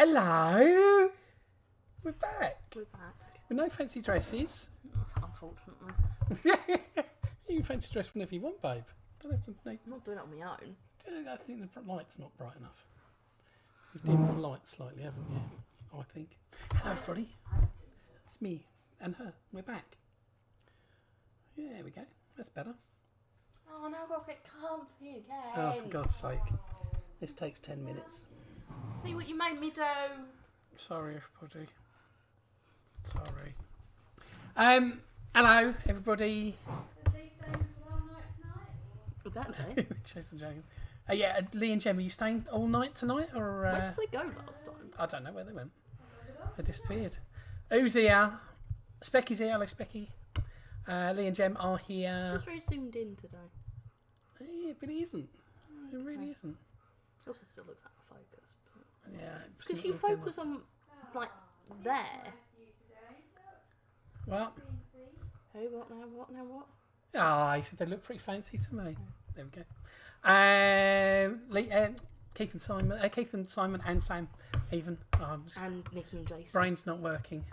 Hello. We're back. We're back. With no fancy dresses. Unfortunately. You can fancy dress whenever you want, babe. Don't have to. No, I'm not doing it on my own. I think the light's not bright enough. You've dimmed the light slightly, haven't you? I think. Hello, everybody. It's me and her. We're back. Yeah, there we go. That's better. Oh, now I've got to get comfy again. Oh, for God's sake. This takes 10 minutes. See what you made me do. Sorry, everybody. Sorry. Hello, everybody. Would that be? Chase the dragon. Yeah, Lee and Jem, are you staying all night tonight? Or Where did they go last time? I don't know where they went. They disappeared. Who's here? Specky's here. Hello, Specky. Lee and Jem are here. It's very zoomed in today. Yeah, but it isn't. It really isn't. It also still looks out of focus. But... Yeah. Because you focus on, like, there. Well. Who? What now? What now? What? Ah, he said they look pretty fancy to me. There we go. Keith and Simon and Sam, even. And Nikki and Jason. Brain's not working.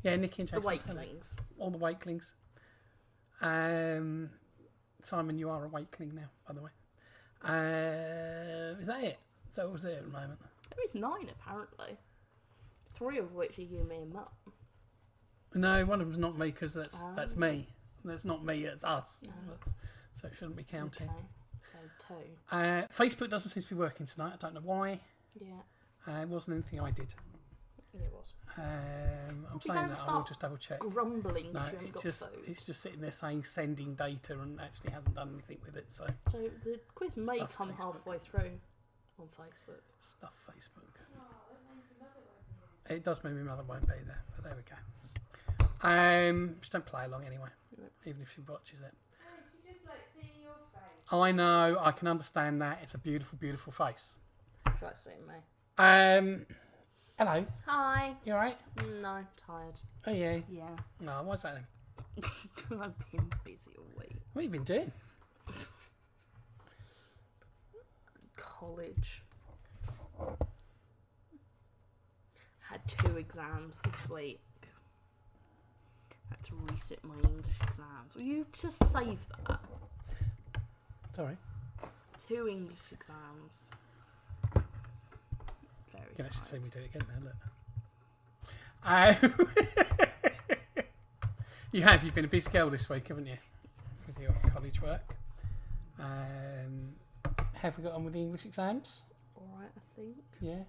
Yeah, Nikki and Jason. The Wakelings. All the Wakelings. Simon, you are a Wakeling now, by the way. Is that it? So what was it at the moment? There is 9 apparently. 3 of which are you, me, and Mum. No, one of them's not me because that's me. That's not me. It's us. So it shouldn't be counting. Okay. So 2. Facebook doesn't seem to be working tonight. I don't know why. Yeah. It wasn't anything I did. It was. I'm saying that I will just double check. Grumbling. No, it's just sitting there saying sending data and actually hasn't done anything with it. So the quiz may come halfway through on Facebook. Stuff Facebook. It does mean my mother won't be there, but there we go. Just don't play along anyway, even if she watches it. She just likes seeing your face. I know, I can understand that. It's a beautiful, beautiful face. She likes seeing me. Hello. Hi. You alright? No, tired. Are you? Yeah. No, why's that then? Because I've been busy all week. What have you been doing? College. Had 2 exams this week. Had to resit my English exams. Will you just save that? Sorry. 2 English exams. Very You can actually see tired. me do it again now, look. You've been a busy girl this week, haven't you? With your college work. Have we got on with the English exams? Alright, I think. Yeah.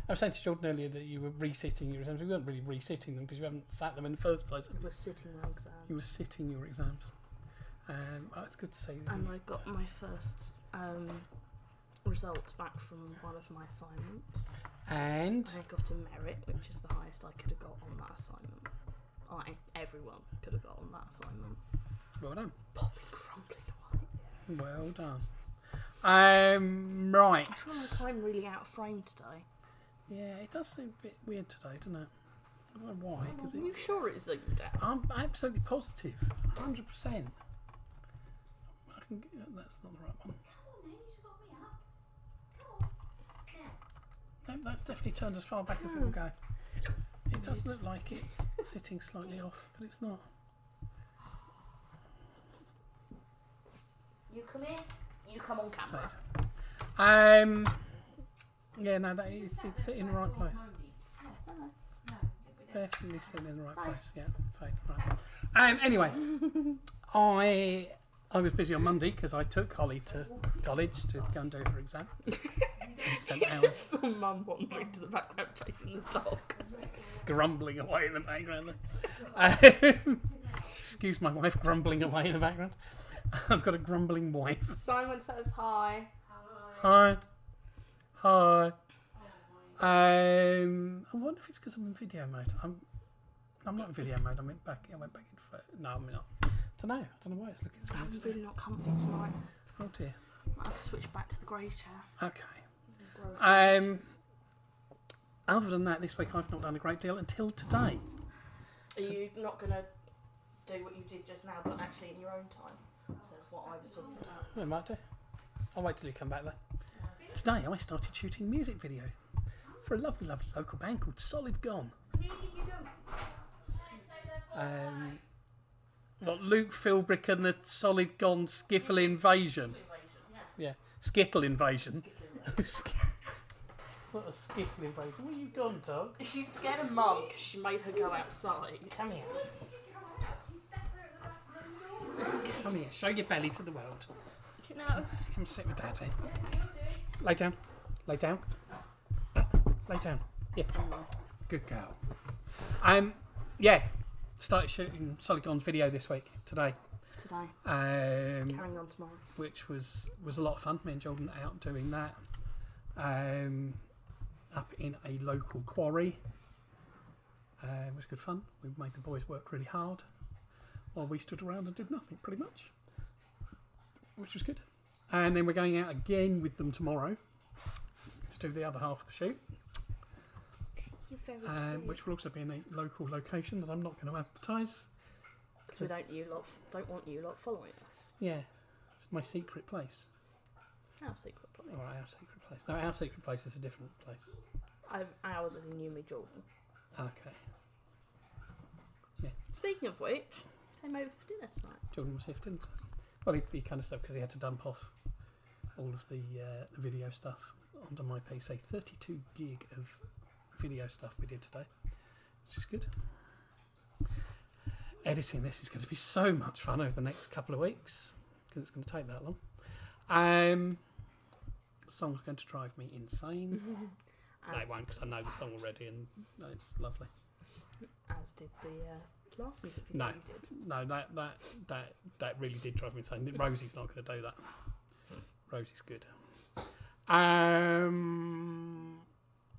I was saying to Jordan earlier that you were resitting your exams. We weren't really resitting them because you haven't sat them in the first place. I was sitting my exams. You were sitting your exams. It's good to see that. And I got my first results back from one of my assignments. And I got a merit, which is the highest I could have got on that assignment. Everyone could have got on that assignment. well done. Popping crumbling away. Well done. Right. I feel like I'm really out of frame today. Yeah, it does seem a bit weird today, doesn't it? I don't know why. Cause Are you sure it's zoomed out? I'm absolutely positive. 100%. That's not the right one. Come on, then, you just got me up. Come on. No, that's definitely turned as far back as it will go. It does look like it's sitting slightly off, but it's not. You come in, you come on camera. Fade. Yeah, no, it's sitting in the right place. It's definitely sitting in the right place. Yeah, fade. Right. Anyway, I was busy on Monday because I took Holly to college to go and do her exam. And spent hours Saw Mum wandering to the background chasing the dog. grumbling away in the background. Excuse my wife grumbling away in the background. I've got a grumbling wife. Simon says hi. Hi. Hi. I wonder if it's because I'm in video mode. I'm not in video mode. I went back into. No, I'm not. I don't know why it's looking so I'm weird. really not comfy tonight. Oh dear. I have to switch back to the grey chair. Okay. Other than that, this week I've not done a great deal until today. Are you not going to do what you did just now, but actually in your own time, instead of what I was talking about? I might do. I'll wait till you come back there. Today I started shooting music video for a lovely, lovely local band called Solid Gone. Got Luke Philbrick and the Solid Gone Skiffle Invasion. Yeah, Skittle Invasion. What a Skittle Invasion. Where you gone, dog? She's scared of Mum because she made her go outside. Come here. Come here, show your belly to the world. No. Come sit with Daddy. Lay down. Lay down. Lay down. Yeah. Good girl. Yeah. Started shooting Solid Gone's video this week, today. Carrying on tomorrow. Which was a lot of fun. Me and Jordan out doing that. Up in a local quarry. It was good fun. We made the boys work really hard while we stood around and did nothing, pretty much. Which was good. And then we're going out again with them tomorrow to do the other half of the shoot. You're very cute. Which will also be in a local location that I'm not going to advertise. Because we don't want you lot following us. Yeah, it's my secret place. Our secret place. Or our secret place. No, our secret place is a different place. Ours is in You Me Jordan. Okay. Speaking of which, came over for dinner tonight. Jordan was here for dinner. Well, he kind of stuff because he had to dump off all of the video stuff onto my PC. 32 gig of video stuff we did today, which is good. Editing this is going to be so much fun over the next couple of weeks because it's going to take that long. The song's going to drive me insane. No, it won't because I know the song already and it's lovely. As did the last music video you did. No, that really did drive me insane. Rosie's not going to do that. Rosie's good.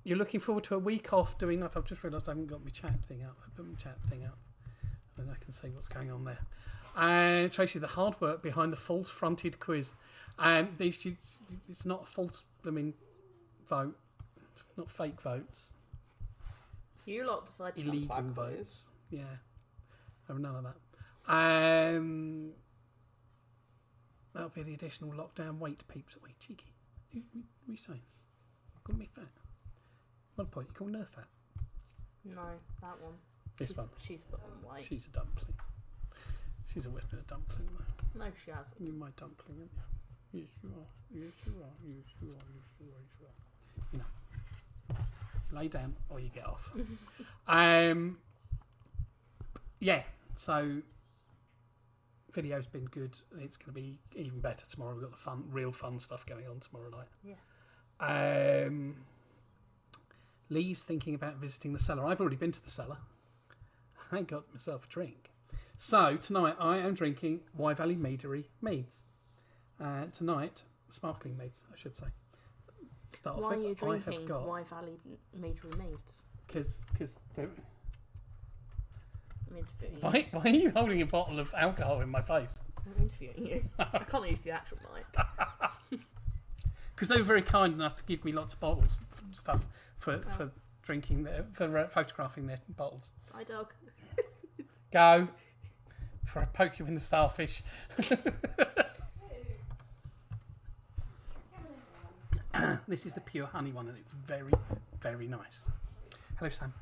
You're looking forward to a week off doing that. I've just realised I haven't got my chat thing up. I put my chat thing up and I can see what's going on there. Tracy, the hard work behind the false fronted quiz. It's not a false vote. It's not fake votes. You lot decided to illegal come to our quiz. votes. Yeah. None of that. That'll be the additional lockdown weight peeps that we cheeky. What are you saying? Calling me fat? One point, you call her fat? No, that one. This one. She's put on weight. She's a dumpling. She's always been a dumpling. No, she hasn't. You're my dumpling, aren't you? Yes, you are. Yes, you are. Yes, you are. Yes, you are. Yes, you are. You know. Lay down or you get off. Yeah, so video's been good. It's going to be even better tomorrow. We've got the real fun stuff going on tomorrow night. Yeah. Lee's thinking about visiting the cellar. I've already been to the cellar. I got myself a drink. So tonight I am drinking Wye Valley Meadery Meads. Tonight, sparkling meads, I should say. Start off Why are you with, drinking I have got Wye Valley Meadery Meads? because I'm interviewing you. why are you holding a bottle of alcohol in my face? I'm interviewing you. I can't use the actual mic. Because they were very kind enough to give me lots of bottles of stuff for drinking, for photographing their bottles. Hi, dog. Go before I poke you in the starfish. This is the pure honey one, and it's very, very nice. Hello, Sam.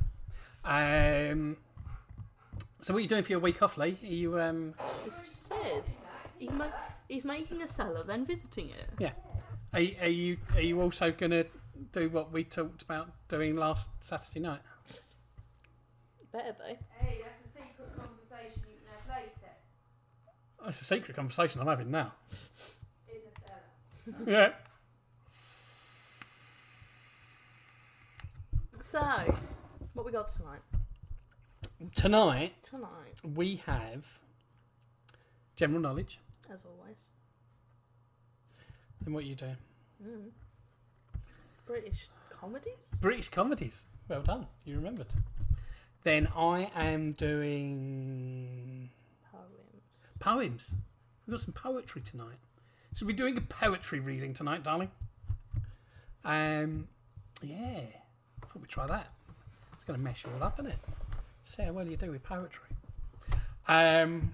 So, what are you doing for your week off, Lee? Are you? It's just said. He's making a cellar, then visiting it. Yeah. Are you also going to do what we talked about doing last Saturday night? Better be. Hey, that's a secret conversation you can have later. It's a secret conversation. I'm having now. In the cellar. Yeah. So, what we got tonight? Tonight Tonight, we have general knowledge. as always. And what are you doing? British comedies? British comedies. Well done. You remembered. Then I am doing poems. We've got some poetry tonight. So we're doing a poetry reading tonight, darling. Yeah. I thought we'd try that. It's going to mess you all up, isn't it? See how well you do with poetry. Then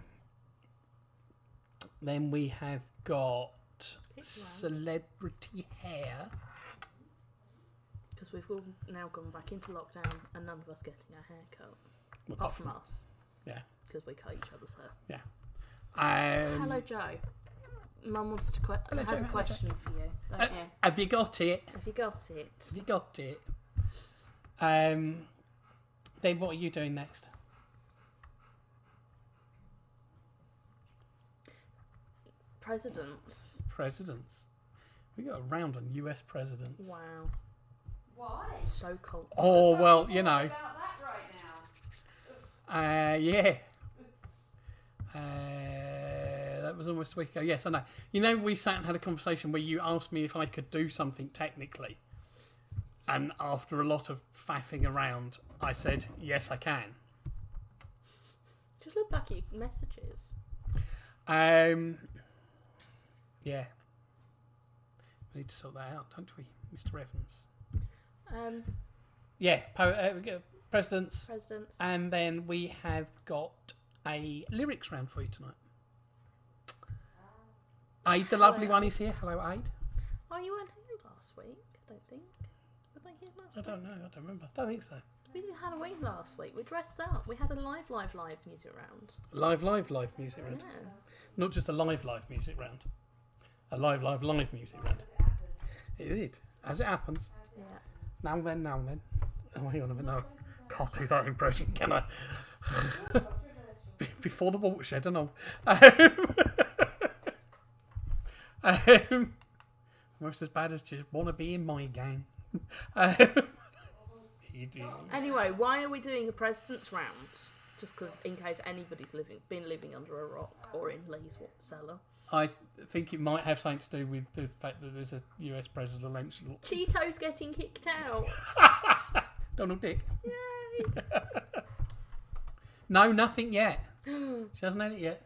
we have got celebrity hair. Because we've all now gone back into lockdown and none of us getting our hair cut. Well, Apart from us. Yeah. Because we cut each other's hair. Yeah. Hello, Joe. Mum wants to Hello, has Joe. a question for you, don't you? Have you got it? Have you got it? Have you got it? Then what are you doing next? Presidents. Presidents. We got a round on US presidents. Wow. Why? So cold. Oh, well, you know. About that right now. Yeah. That was almost a week ago. Yes, I know. You know, we sat and had a conversation where you asked me if I could do something technically. And after a lot of faffing around, I said, yes, I can. Just look back at your messages. Yeah. We need to sort that out, don't we, Mr. Evans? Yeah, we get presidents. Presidents. And then we have got a lyrics round for you tonight. Aid, the lovely one, is here. Hello, Aid. Oh, you weren't here last week, I don't think. Were they here last I week? don't know. I don't remember. Don't think so. We did Halloween last week. We dressed up. We had a live music round. Live music round. Yeah. Not just a live music round. A live music round. It did. As it happens. Yeah. Now and then. Oh, hang on a minute. No. Can't do that impression, can I? Before the watershed and all. Almost as bad as just want to be in my gang. You do. Anyway, why are we doing a president's round? Just because, in case anybody's been living under a rock or in Lee's cellar. I think it might have something to do with the fact that there's a US presidential. Cheeto's getting kicked out. Donald Dick. Yay! No, nothing yet. She hasn't had it yet.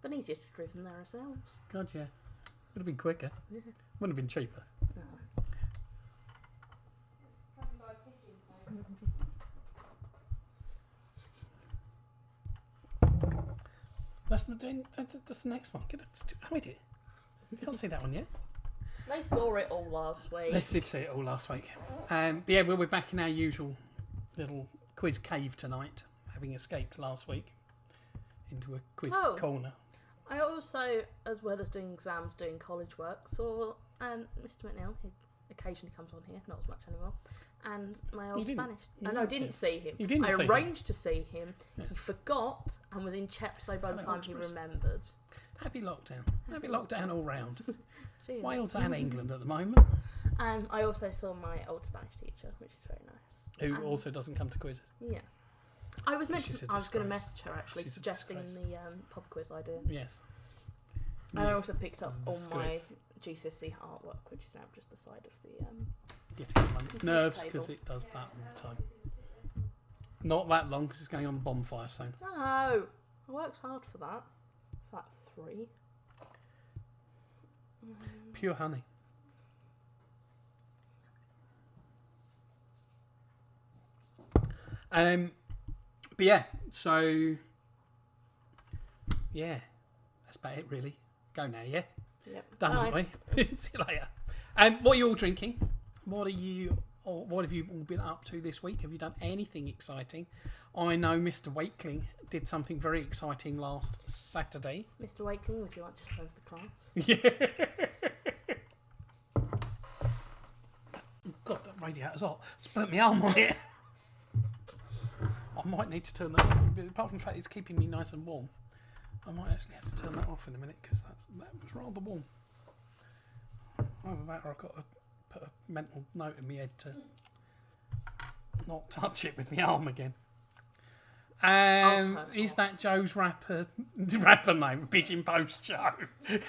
Been easier to driven there ourselves. God, yeah. Would have been quicker. Yeah. Wouldn't have been cheaper. No. That's the next one. Hide it. You can't see that one yet. They saw it all last week. They did see it all last week. But yeah, we're back in our usual little quiz cave tonight, having escaped last week into a quiz corner. I also, as well as doing exams, doing college work, saw Mr. McNeil, who occasionally comes on here, not as much anymore, and my old Spanish. I didn't see him. You didn't see him? I arranged to see him. Yes. He forgot and was in Chepstow by the time he Hotspurs. remembered. Happy lockdown. Happy lockdown all round. Cheers. Wales and England at the moment. I also saw my old Spanish teacher, which is very nice. Who also doesn't come to quizzes. Yeah. I was She's a I was going to disgrace. message her actually, She's a suggesting disgrace. the pub quiz idea. Yes. And I Yes. also picked up It's a all my disgrace. GCSE artwork, which is now just the side of the Getting on my nerves table. because it does that all the time. Not that long because it's going on bonfire soon. No, I worked hard for that. For that 3. Pure honey. But yeah, so yeah, that's about it really. Go now, yeah. Yep. Done, haven't we? See you later. What are you all drinking? What have you all been up to this week? Have you done anything exciting? I know Mr. Wakeling did something very exciting last Saturday. Mr. Wakeling, would you like to close the class? Yeah. God, that radiator's hot. It's burnt my arm on it. I might need to turn that off. Apart from the fact it's keeping me nice and warm, I might actually have to turn that off in a minute because that was rather warm. Either that or I've got to put a mental note in my head to not touch it with my arm again. turn it Is off. that Joe's rapper name? Pigeon Post Joe. It's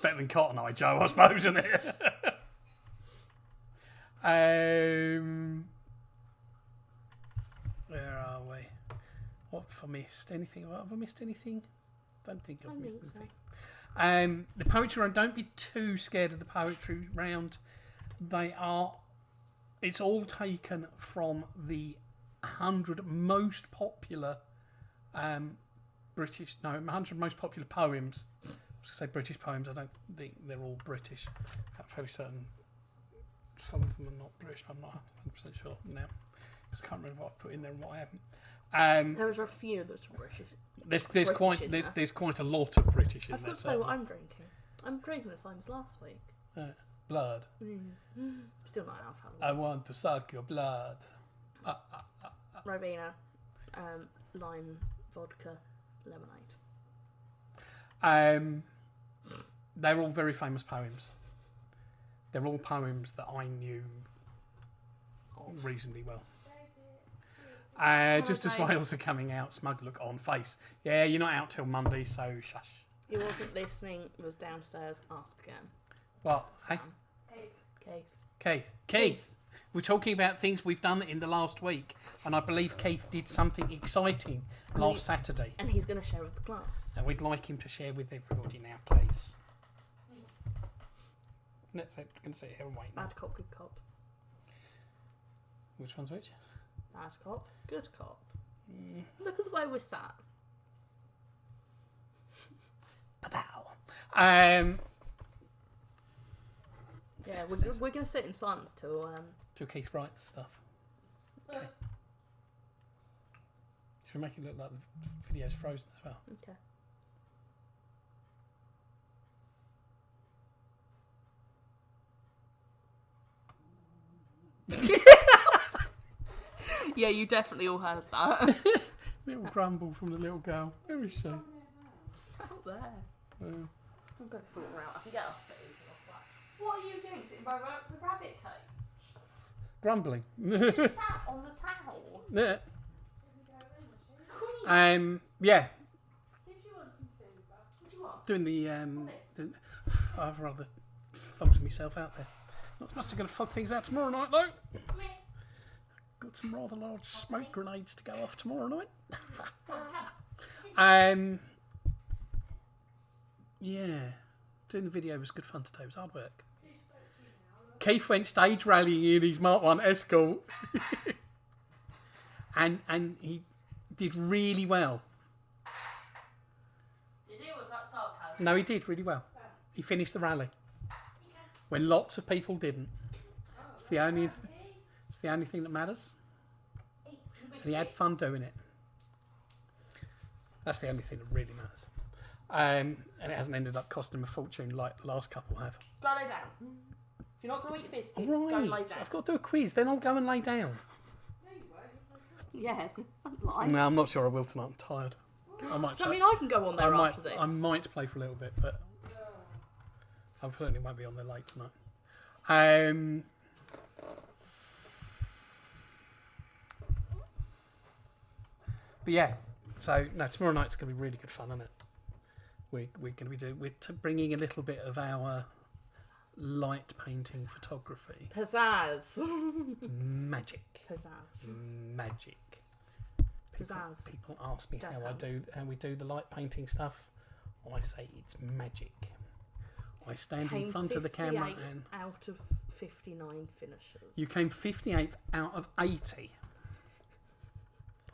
better than Cotton Eye Joe, I suppose, isn't it? Where are we? What have I missed? Anything? Have I missed anything? Don't think I've missed think so. anything. The poetry round. Don't be too scared of the poetry round. It's all taken from the 100 most popular 100 most popular poems. I was going to say British poems. I don't think they're all British. I'm fairly certain some of them are not British, but I'm not 100% sure now. Because I can't remember what I've put in there and what I haven't. There are a few that's British. There's quite a lot of British in I've there. got to say what I'm drinking. I'm drinking the same as last week. Blood. Yes. Still not alcohol. I want to suck your blood. Ribena, lime, vodka, lemonade. They're all very famous poems. They're all poems that I knew reasonably well. Just as Wales are coming out, smug look on face. Yeah, you're not out till Monday, so shush. You wasn't listening, was downstairs, ask again. What? Hey? Keith. We're talking about things we've done in the last week, and I believe Keith did something exciting last Saturday. And he's going to share with the class. And we'd like him to share with everybody now, please. Let's say, going to sit here and wait now. Bad cop, good cop. Which one's which? Bad cop, good cop. Look at the way we're sat. Pow. Yeah, we're going to sit in silence till Keith writes stuff. Okay. Should we make it look like the video's frozen as well? Okay. Yeah, you definitely all heard that. Little grumble from the little girl. Where is she? Out there. I'm going to sort her out. I can get her food off that. What are you doing sitting by the rabbit cage? Grumbling. She sat on the towel. Yeah. Yeah. If you want some food, what do you want? Doing I've rather fogged myself out there. Not so much as going to fog things out tomorrow night though. Got some rather large smoke grenades to go off tomorrow night. Yeah. Doing the video was good fun today. It was hard work. Keith went stage rallying in his Mark 1 Escort. and he did really well. Did he, or was that sarcasm? No, he did really well. He finished the rally. When lots of people didn't. It's the only thing that matters. And he had fun doing it. That's the only thing that really matters. And it hasn't ended up costing him a fortune like the last couple have. Go lay down. If you're not going to eat your biscuits, go lay Right, down. I've got to do a quiz, then I'll go and lay down. Yeah, don't lie. No, I'm not sure I will tonight. I'm tired. I might. Does that mean I can go on there after this? I might play for a little bit, but I certainly won't be on there late tonight. But yeah, so no, tomorrow night's going to be really good fun, isn't it? We're going to be bringing a little bit of our light painting photography. Pizzazz. Magic. Magic. People ask me how we do the light painting stuff. I say it's magic. I stand in front of the camera and out of 59 finishers. You came 58th out of 80.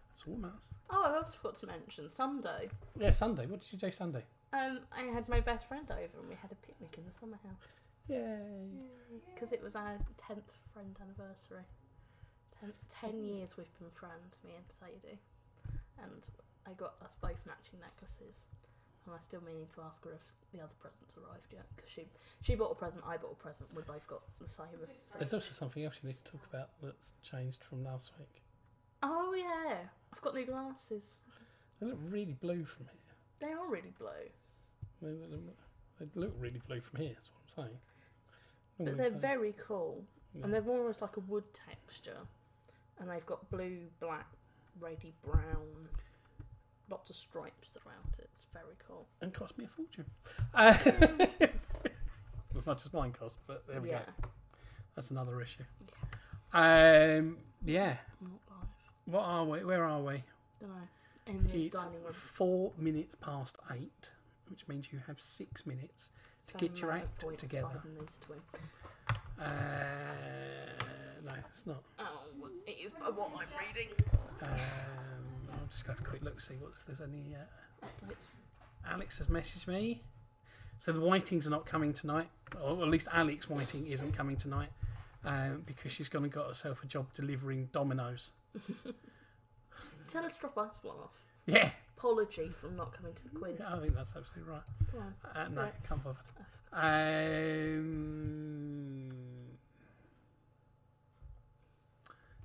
That's all matters. Oh, I also forgot to mention Sunday. Yeah, Sunday. What did you do Sunday? I had my best friend over and we had a picnic in the summer house. Yay! Because it was our 10th friend anniversary. 10 years we've been friends, me and Sadie. And I got us both matching necklaces. And I'm still meaning to ask her if the other presents arrived yet. Because she bought a present, I bought a present. We both got the same. There's also something else you need to talk about that's changed from last week. Oh yeah, I've got new glasses. They look really blue from here. They are really blue. They look really blue from here, that's what I'm saying. But they're very cool. Yeah. And they're more almost like a wood texture. And they've got blue, black, reddy brown, lots of stripes throughout it. It's very cool. And cost me a fortune. As much as mine cost, but there we go. That's another issue. Yeah. Not live. What are we? Where are we? Don't know. In the dining room. 4 minutes past 8, which means you have 6 minutes to get your act together. No, it's not. Oh, it is by what I'm reading. I'll just go have a quick look, see if there's any updates. Alex has messaged me. So the Whitings are not coming tonight, or at least Alex Whiting isn't coming tonight. because she's gone and got herself a job delivering Dominoes. Tell us to drop us one off. Yeah. Apology for not coming to the quiz. Yeah, I think that's absolutely right. Go on. No, Right. can't bother.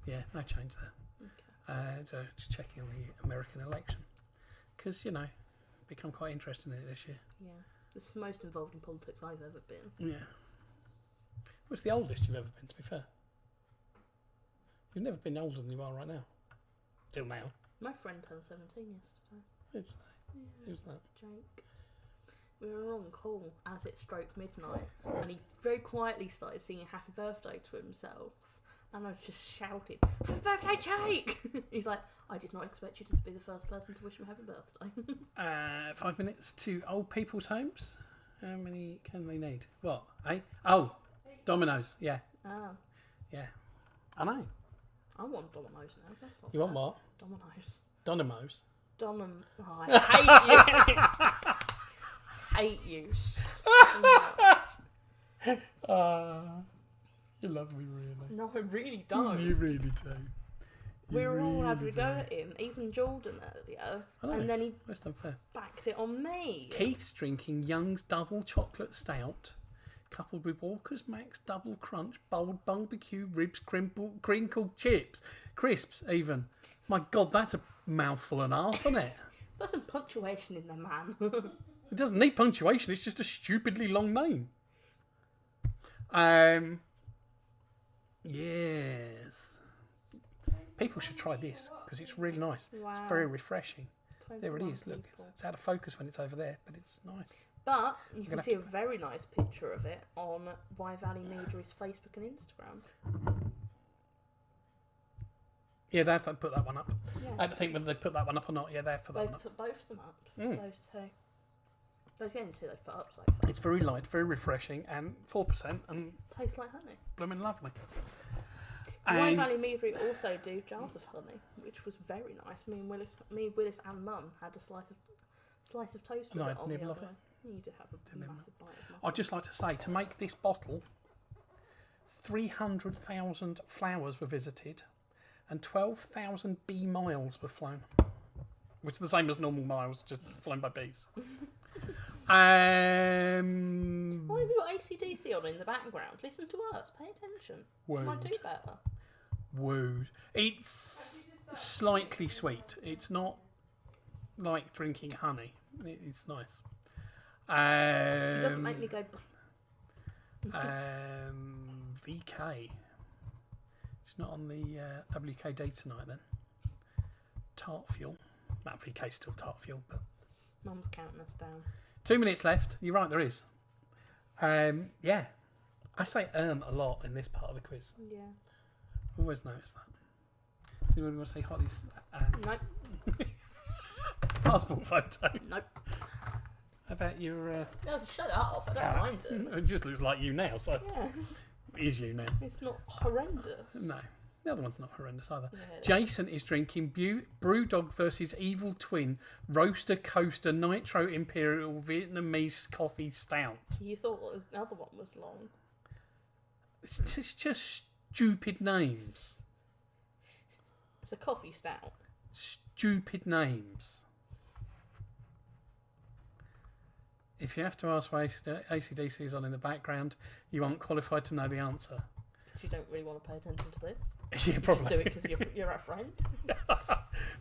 Yeah, no change there. Okay. So just checking on the American election, because become quite interested in it this year. Yeah. This is the most involved in politics I've ever been. Yeah. What's the oldest you've ever been? To be fair, you've never been older than you are right now. Till now. My friend turned 17 yesterday. Who's that? Yeah. Who's that? Jake. We were on call as it stroked midnight, and he very quietly started singing "Happy Birthday" to himself, and I just shouted, "Happy birthday, Jake!" He's like, "I did not expect you to be the first person to wish me happy birthday." 5 minutes to old people's homes. How many can they need? What? Oh, Dominoes. Yeah, Ah, yeah. I know. I want Dominoes now. That's not You want fair. what? Dominoes. Dynamos. Oh, I hate you. Hate you so much. You love me, really. No, I really don't. You really do. We were all having a do. go at him, even Jordan earlier, I know, and then he that's unfair. backed it on me. Keith's drinking Young's Double Chocolate Stout, coupled with Walker's Max Double Crunch, bold barbecue ribs, crinkled chips, crisps even. My God, that's a mouthful and a half, isn't it? Put some punctuation in there, man. It doesn't need punctuation, it's just a stupidly long name. Yes. People should try this, because it's really nice. Wow. It's very refreshing. There it 21 is, look. people. It's out of focus when it's over there, but it's nice. But you gonna can have see a very nice picture of it on Wye Valley Media's Facebook and Instagram. Yeah, they have to put that one up. Yeah. I don't think whether they put that one up or not. Yeah, they have put that They've one up. put both of them up. Mm. Those two. Those are the only two they've put up so far. It's very light, very refreshing, and 4%, and Tastes like honey. blooming lovely. Wye And Valley Meadery also do jars of honey, which was very nice. Me, Willis, and Mum had a slice of toast with No, it I'd on the nibble other off it. one. You did have a nibble. massive bite of mine. I'd just like to say, to make this bottle, 300,000 flowers were visited, and 12,000 bee miles were flown, which is the same as normal miles, just flown by bees. Why have you got AC/DC on in the background? Listen to us. Pay attention. Might do better. Wooed. It's slightly sweet. It's not like drinking honey. It's nice. It doesn't make me go. VK. It's not on the WKD tonight then. Tart fuel. That VK's still tart fuel, but Mum's counting us down. 2 minutes left. You're right, there is. Yeah. I say a lot in this part of the quiz. Yeah. Always noticed that. Does anyone want to say Holly's Nope. passport photo? Nope. How about your... No, shut it off. I don't mind it. It just looks like you now, so Yeah. it is you now. It's not horrendous. No. The other one's not horrendous either. Yeah, it is. Jason is drinking Brewdog versus Evil Twin Roaster Coaster Nitro Imperial Vietnamese Coffee Stout. You thought the other one was long. It's just stupid names. It's a coffee stout. Stupid names. If you have to ask why AC/DC is on in the background, you aren't qualified to know the answer. Because you don't really want to pay attention to this. Yeah, probably. Just do it because you're our friend.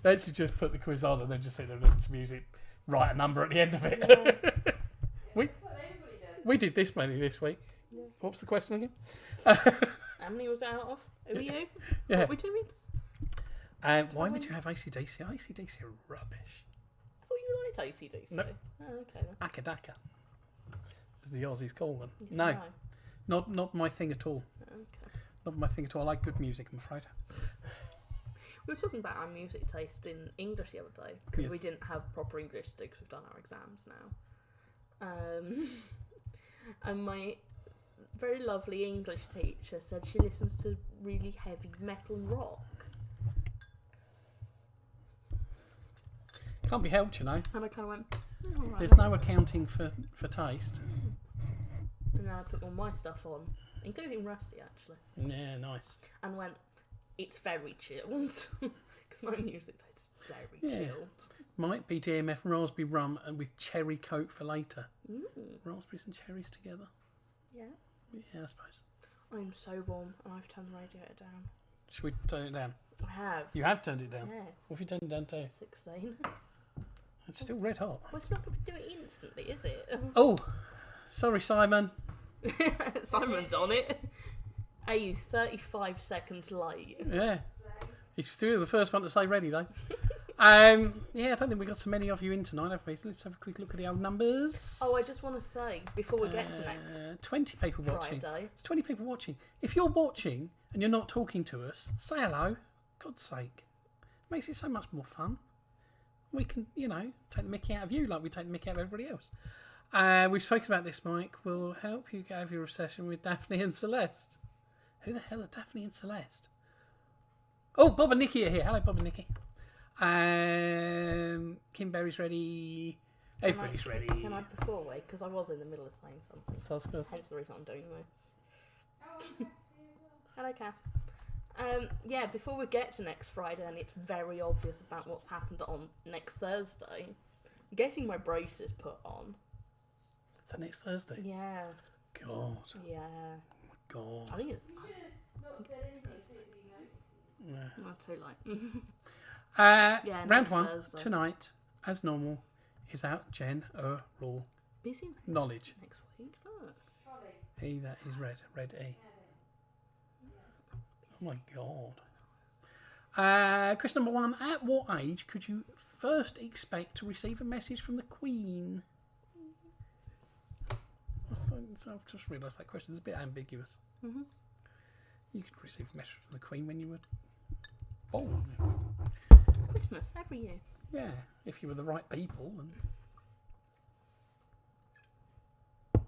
They actually just put the quiz on and then just sit there and listen to music, write a number at the end of it. Yeah. We did this many this week. Yeah. What's the question again? How many was it out of? Who are you? Yeah. What are we doing? Why would you have AC/DC? AC/DC are rubbish. I thought you liked AC/DC. Nope. Oh, okay then. Akadaka, as the Aussies call them. Yes, No, no. not my thing at all. Okay. Not my thing at all. I like good music, I'm afraid. We were talking about our music taste in English the other day because we Yes. didn't have proper English to do because we've done our exams now. And my very lovely English teacher said she listens to really heavy metal and rock. Can't be helped, you know. And I kind of went, "Oh, all right." There's no accounting for taste. And then I put all my stuff on including Rusty actually, Yeah, nice. and went, "It's very chilled," because my music tastes very Yeah. chilled. Might be DMF raspberry rum and with cherry coke for later. Mm. Raspberries and cherries together. Yeah. Yeah, I suppose. I'm so warm, and I've turned the radiator down. Should we turn it down? I have. You have turned it down. Yes. What have you turned it down to? 16. It's still red hot. Well, it's not going to do it instantly, is it? Oh, sorry, Simon. Simon's on it. He's 35 seconds late. Yeah, he's still the first one to say ready though. Yeah, I don't think we got so many of you in tonight, have we? So let's have a quick look at the old numbers. Oh, I just want to say, before we get to next 20 people watching. Friday. It's 20 people watching. If you're watching and you're not talking to us, say hello. God's sake. Makes it so much more fun. We can, take the mickey out of you like we take the mickey out of everybody else. We've spoken about this, Mike. We'll help you get over your obsession with Daphne and Celeste. Who the hell are Daphne and Celeste? Oh, Bob and Nikki are here. Hello, Bob and Nikki. Kim Berry's ready. Everybody's ready. Can I before wait? Because I was in the middle of saying something. Hence Hence the reason I'm doing this. Oh, Hello, Kath. Yeah, before we get to next Friday, and it's very obvious about what's happened on next Thursday, I'm getting my braces put on. Is that next Thursday? Yeah. God. Yeah. God. I think it's not said anything, you know. Yeah. not too late. Round next one Thursday. tonight, as normal, is out general Busy next, knowledge. next week. Look. Trolley. E, that is red. Red E. Oh my God. Question number 1. At what age could you first expect to receive a message from the Queen? I've just realised that question is a bit ambiguous. Mm-hmm. You could receive a message from the Queen when you were born. Christmas every year. Yeah, if you were the right people. And Are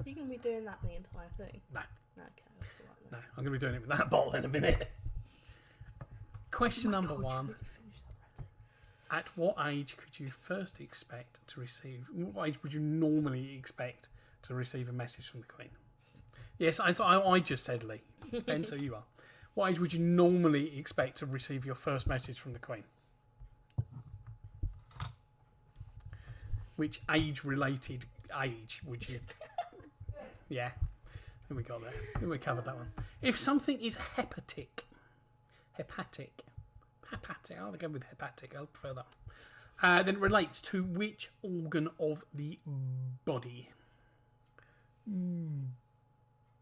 you going to be doing that the entire thing? no, Okay, that's all right no, then. I'm going to be doing it with that bottle in a minute. Question Oh my number God, 1. you really finished that already. At what age could you first expect to receive? What age would you normally expect to receive a message from the Queen? Yes, I just said Lee. Depends who you are. What age would you normally expect to receive your first message from the Queen? Which age-related age would you? Yeah, then we got there. Then we covered that one. If something is hepatic, I'll go with hepatic. I'll prefer that one. Then it relates to which organ of the body?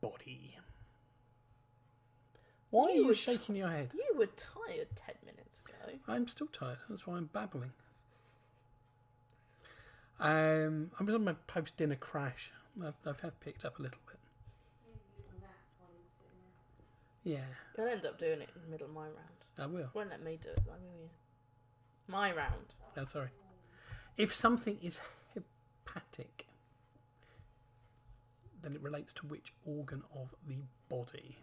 Body. Why are you shaking your head? You were tired 10 minutes ago. I'm still tired. That's why I'm babbling. I was on my post-dinner crash. I've picked up a little bit. Yeah, You'll end up doing it in the middle of my round. I will. Won't let me do it, though, will you? My round. Oh, sorry. If something is hepatic, then it relates to which organ of the body?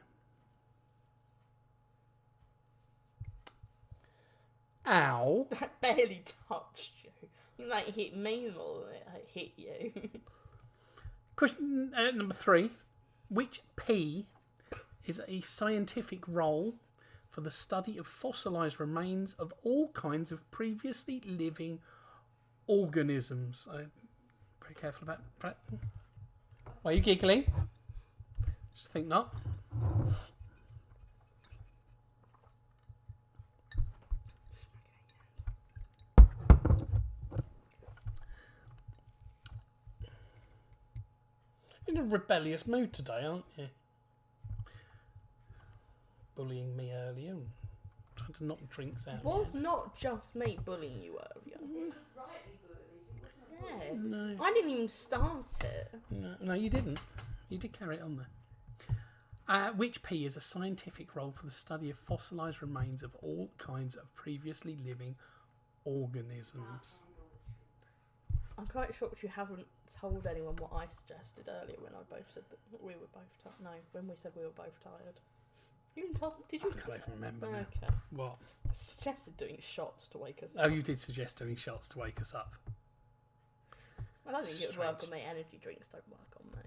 Ow. That barely touched you. You might hit me more than it hit you. Question number 3. Which P is a scientific role for the study of fossilised remains of all kinds of previously living organisms? I'm very careful about that. Why are you giggling? Just think not. In a rebellious mood today, aren't you? Bullying me earlier and trying to knock drinks out. It was not just me bullying you earlier. Yeah. No. I didn't even start it. No, you didn't. You did carry it on there. Which P is a scientific role for the study of fossilised remains of all kinds of previously living organisms? I'm quite shocked you haven't told anyone what I suggested earlier when I both said that we were both tired. No, when we said we were both tired. You didn't tell. Did you? I can't even remember now. Okay. What? I suggested doing shots to wake us Oh, up. you did suggest doing shots to wake us up. I don't think it would work Strange. on me. Energy drinks don't work on me.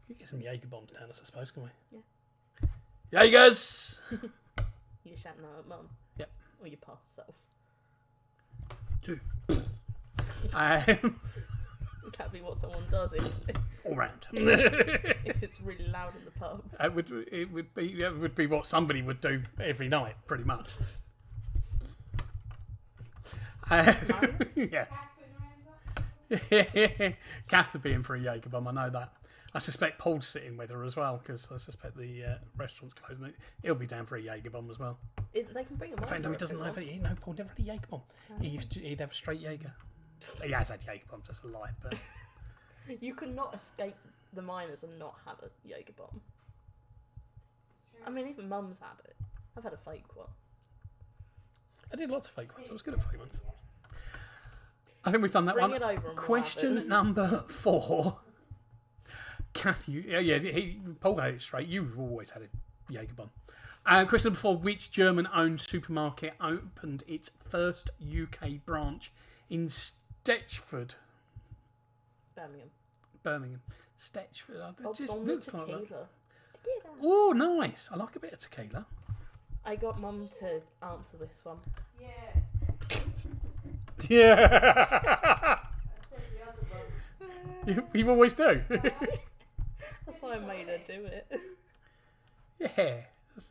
We could get some Jaeger bombs down us, I suppose, can we? Yeah. Jaegers! You shouting that at mum? Yep. Or your past self? 2. That'd be what someone does if All round. if it's really loud in the pub. It would be what somebody would do every night, pretty much. Yes. Kath would be in for a Jaeger bomb, I know that. I suspect Paul's sitting with her as well, because I suspect the restaurant's closing. He'll be down for a Jaeger bomb as well. They can bring them. In fact, no, he doesn't have any. No, Paul never had a Jaeger bomb. He'd have a straight Jaeger. He has had Jaeger bombs, that's a lie, but You cannot escape the miners and not have a Jaeger bomb. I mean, even mum's had it. I've had a fake one. I did lots of fake ones. I was good at fake ones. I think we've done that Bring one. it over and we'll Question have it. number 4. Kath, Paul got it straight. You've always had a Jaeger bomb. Question number 4. Which German-owned supermarket opened its first UK branch in Stetchford? Birmingham. Stetchford. It just looks like that. Tequila. Oh, nice. I like a bit of tequila. I got mum to answer this one. Yeah. Yeah. I said the other one. You always do. That's why I made her do it. Yeah.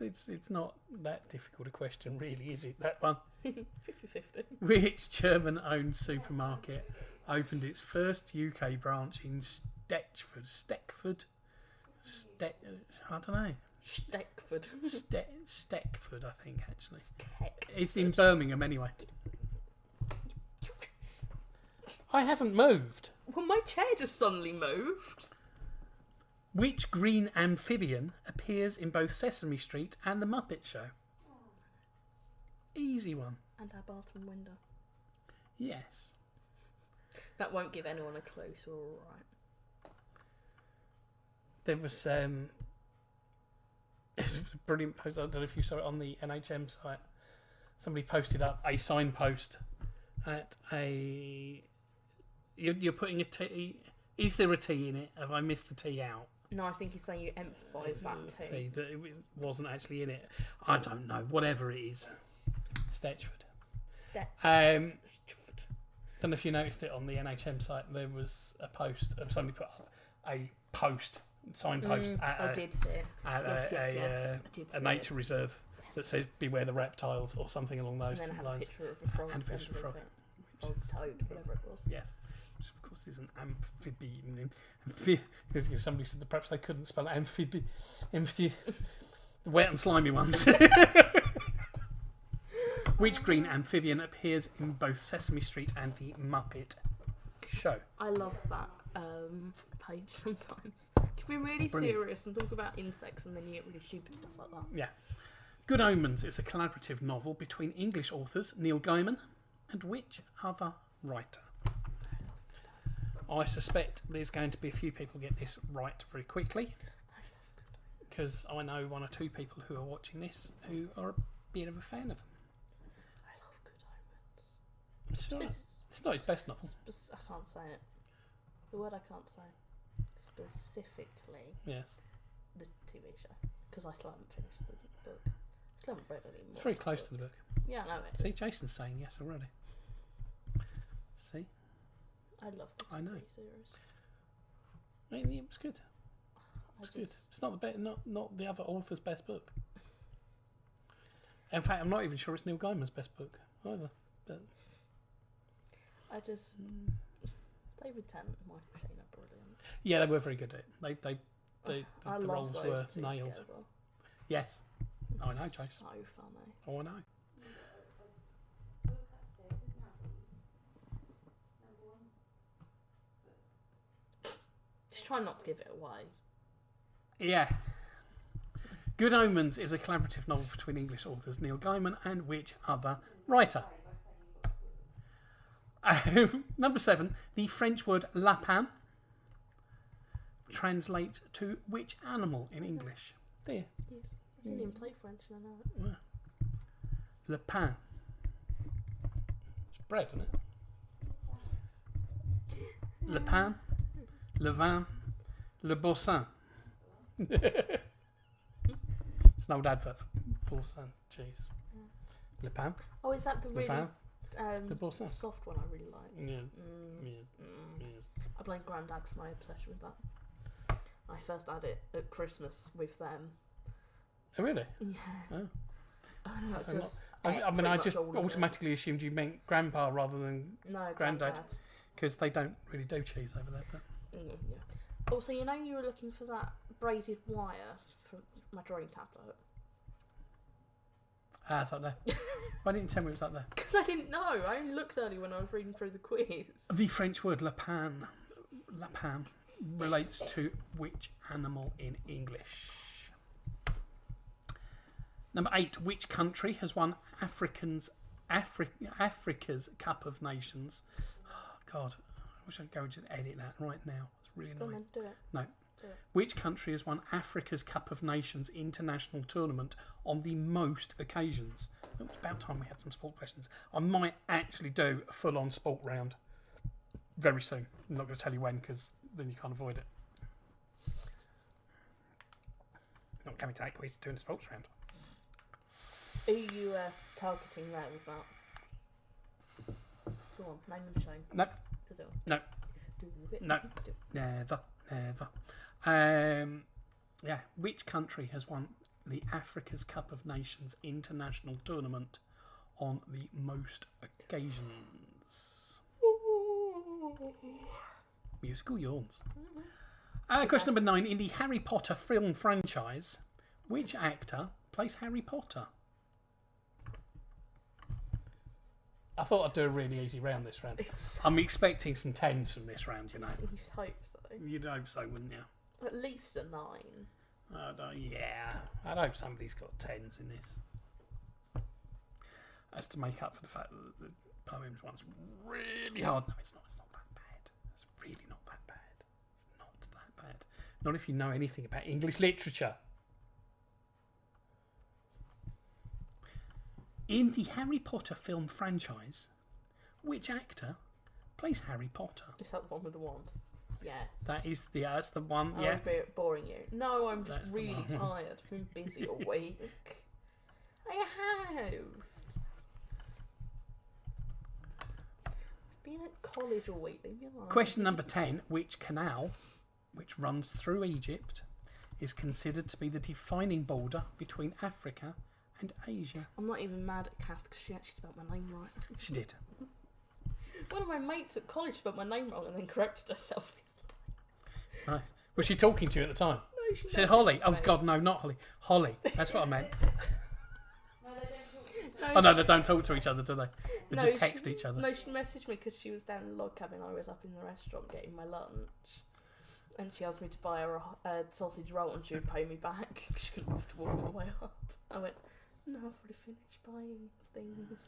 It's not that difficult a question, really, is it? That one. 50-50. Which German-owned supermarket opened its first UK branch in Stetchford? I don't know. Steckford. Stetchford, I think, actually. Steck. It's in Birmingham, anyway. I haven't moved. Well, my chair just suddenly moved. Which green amphibian appears in both Sesame Street and The Muppet Show? Easy one. And our bathroom window. Yes. That won't give anyone a clue, so we're alright. There was a brilliant post. I don't know if you saw it on the NHM site. Somebody posted up a signpost at a. You're putting a T. Is there a T in it? Have I missed the T out? No, I think he's saying you emphasise that too. That it wasn't actually in it. I don't know. Whatever it is. Stetchford. Don't know if you noticed it on the NHM site. There was a post of somebody put up a signpost at I did see it. at Yes, I did a see nature it. reserve that said "Beware the reptiles" or something along those And then I had a lines. picture of a frog. And a picture of a frog. Frog toad, whatever it was. Yes, which of course is an amphibian. Because somebody said that perhaps they couldn't spell the wet and slimy ones. Which green amphibian appears in both Sesame Street and the Muppet Show? I love that page sometimes. Can be really serious and talk about insects and then you get really stupid stuff like that. Yeah. Good Omens is a collaborative novel between English authors Neil Gaiman and which other writer? I suspect there's going to be a few people get this right very quickly, because I know 1 or 2 people who are watching this who are a bit of a fan of them. I love Good Omens. It's not his best novel. I can't say it. The word I can't say. Specifically, Yes. the TV show. Because I still haven't finished the book. I still haven't read any more. It's very close to the book. Yeah, I know it. See, is. Jason's saying yes already. See? I love the TV I know. series. It was good. I It's good. just, It's not not the other author's best book. In fact, I'm not even sure it's Neil Gaiman's best book either. But David Tennant and Michael Sheen are brilliant. yeah, they were very good at it. The I the love roles those were two nailed. together. Yes. I know, It's Jason. So funny. Oh, I know. Book upstairs, didn't you? Number 1. Just try not to give it away. Yeah. Good Omens is a collaborative novel between English authors Neil Gaiman and which other writer? Number 7. The French word lapin translates to which animal in English? There. Yes. I didn't even take French and I know it. Le pain. It's bread, isn't it? Le pain, le vin, le boursin. It's an old advert for Boursin cheese. Le Pain. Oh, is that the Le really Pain. Le Boursin. soft one I really like? Yes. Yes. Yes. I blame Grandad for my obsession with that. I first had it at Christmas with them. Oh, really? Yeah. Oh. I know, So just I ate mean, pretty I much just all of it. automatically assumed you meant Grandpa rather than No, Grandad. Because they don't really do cheese over there. But Yeah. Also, you know you were looking for that braided wire from my drawing tablet? it's up there. Why didn't you tell me it was up there? Because I didn't know. I only looked earlier when I was reading through the quiz. The French word lapin relates to which animal in English? Number 8. Which country has won Africa's Cup of Nations? Oh, God, I wish I could go and just edit that right now. It's really Go on annoying. then, do it. No. Do it. Which country has won Africa's Cup of Nations international tournament on the most occasions? It was about time we had some sport questions. I might actually do a full-on sport round very soon. I'm not going to tell you when because then you can't avoid it. Not coming to that quiz, doing a sports round. Who you targeting there was that? Go on, name and shame. No. To do. No. Do it. No. Do. Never. Yeah, which country has won the Africa's Cup of Nations international tournament on the most occasions? Musical yawns. Question number 9. In the Harry Potter film franchise, which actor plays Harry Potter? I thought I'd do a really easy round this round. I'm expecting some 10s from this round, you know. You'd hope so. You'd hope so, wouldn't you? At least a 9. Yeah, I'd hope somebody's got 10s in this. As to make up for the fact that the poems one's really hard. No, it's not. It's not that bad. It's really not that bad. It's not that bad. Not if you know anything about English literature. In the Harry Potter film franchise, which actor plays Harry Potter? Is that the one with the wand? Yes. That's the one. I'm Yeah. boring you. No, I'm just That's the really one. tired. I've been busy all week. I have. Been at college all week. Leave me alone. Question number 10. Which canal, which runs through Egypt, is considered to be the defining border between Africa and Asia? I'm not even mad at Kath because she actually spelled my name right. She did. One of my mates at college spelled my name wrong and then corrected herself the other day. Nice. Was she talking to you at the time? No, she Said messaged Holly. Oh me. God, no, not Holly. Holly. That's what I meant. No, Oh no, they don't talk to each other, do they? They No, just text she- each other. No, she messaged me because she was down in log cabin. I was up in the restaurant getting my lunch, and she asked me to buy her a sausage roll, and she would pay me back. She couldn't have to walk all the way up. I went, no, I've already finished buying things.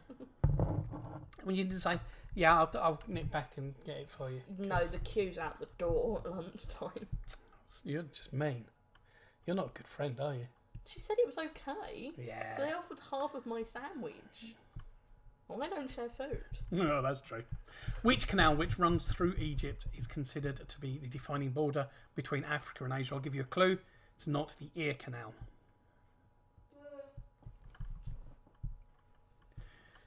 Well, you didn't say, yeah, I'll nip back and get it for you. No, 'cause the queue's out the door at lunchtime. you're just mean. You're not a good friend, are you? She said it was okay. Yeah. So they offered half of my sandwich. Well, I don't share food. No, that's true. Which canal which runs through Egypt is considered to be the defining border between Africa and Asia? I'll give you a clue. It's not the Ear Canal.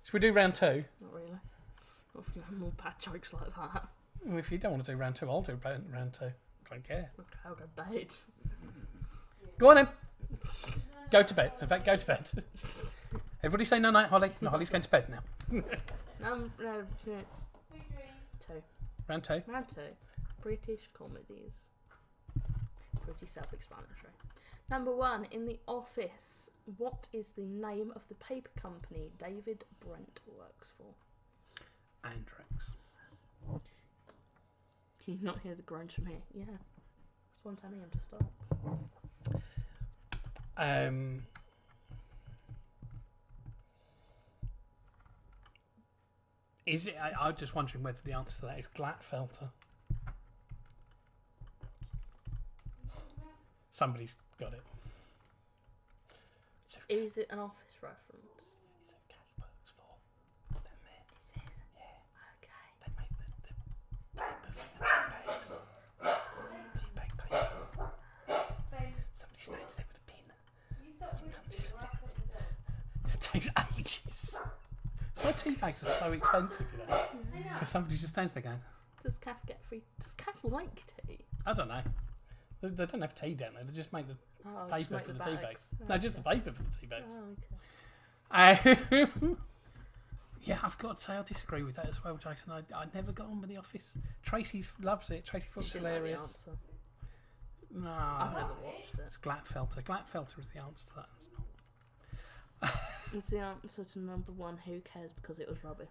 Should we do round 2? Not really. Not if you have more bad jokes like that. Well, if you don't want to do round 2, I'll do round 2. Don't care. Okay, I'll go to bed. Go on then. Go to bed. In fact, go to bed. Everybody say no night, Holly. No, Holly's going to bed now. No, 2. Round 2. Round 2. British comedies. Pretty self-explanatory. Number 1. In The Office, what is the name of the paper company David Brent works for? Andrex. Can you not hear the groans from here? Yeah. That's why I'm telling him to stop. Is it? I'm just wondering whether the answer to that is Glatfelter. Somebody's got it. So, Is it an Office reference? it's a Kath works for them there. Is it? Yeah, Okay. they make the paper for the tea bags. Tea bag paper. It takes ages. That's why tea bags are so expensive, you know. I know. Because somebody just stands there going, Does Kath get free? Does Kath like tea? I don't know. They don't have tea down there. They just make the Oh, just paper make for the the tea bags. bags. Oh, No, just the okay. paper for the tea bags. Oh, okay. Yeah, I've got to say I disagree with that as well, Jason. I never got on with The Office. Tracy loves it. Tracy thought it was She didn't know the hilarious. answer. No, I've never watched it. it's Glatfelter. Glatfelter is the answer to that. It's not. It's the answer to number one. Who cares? Because it was rubbish.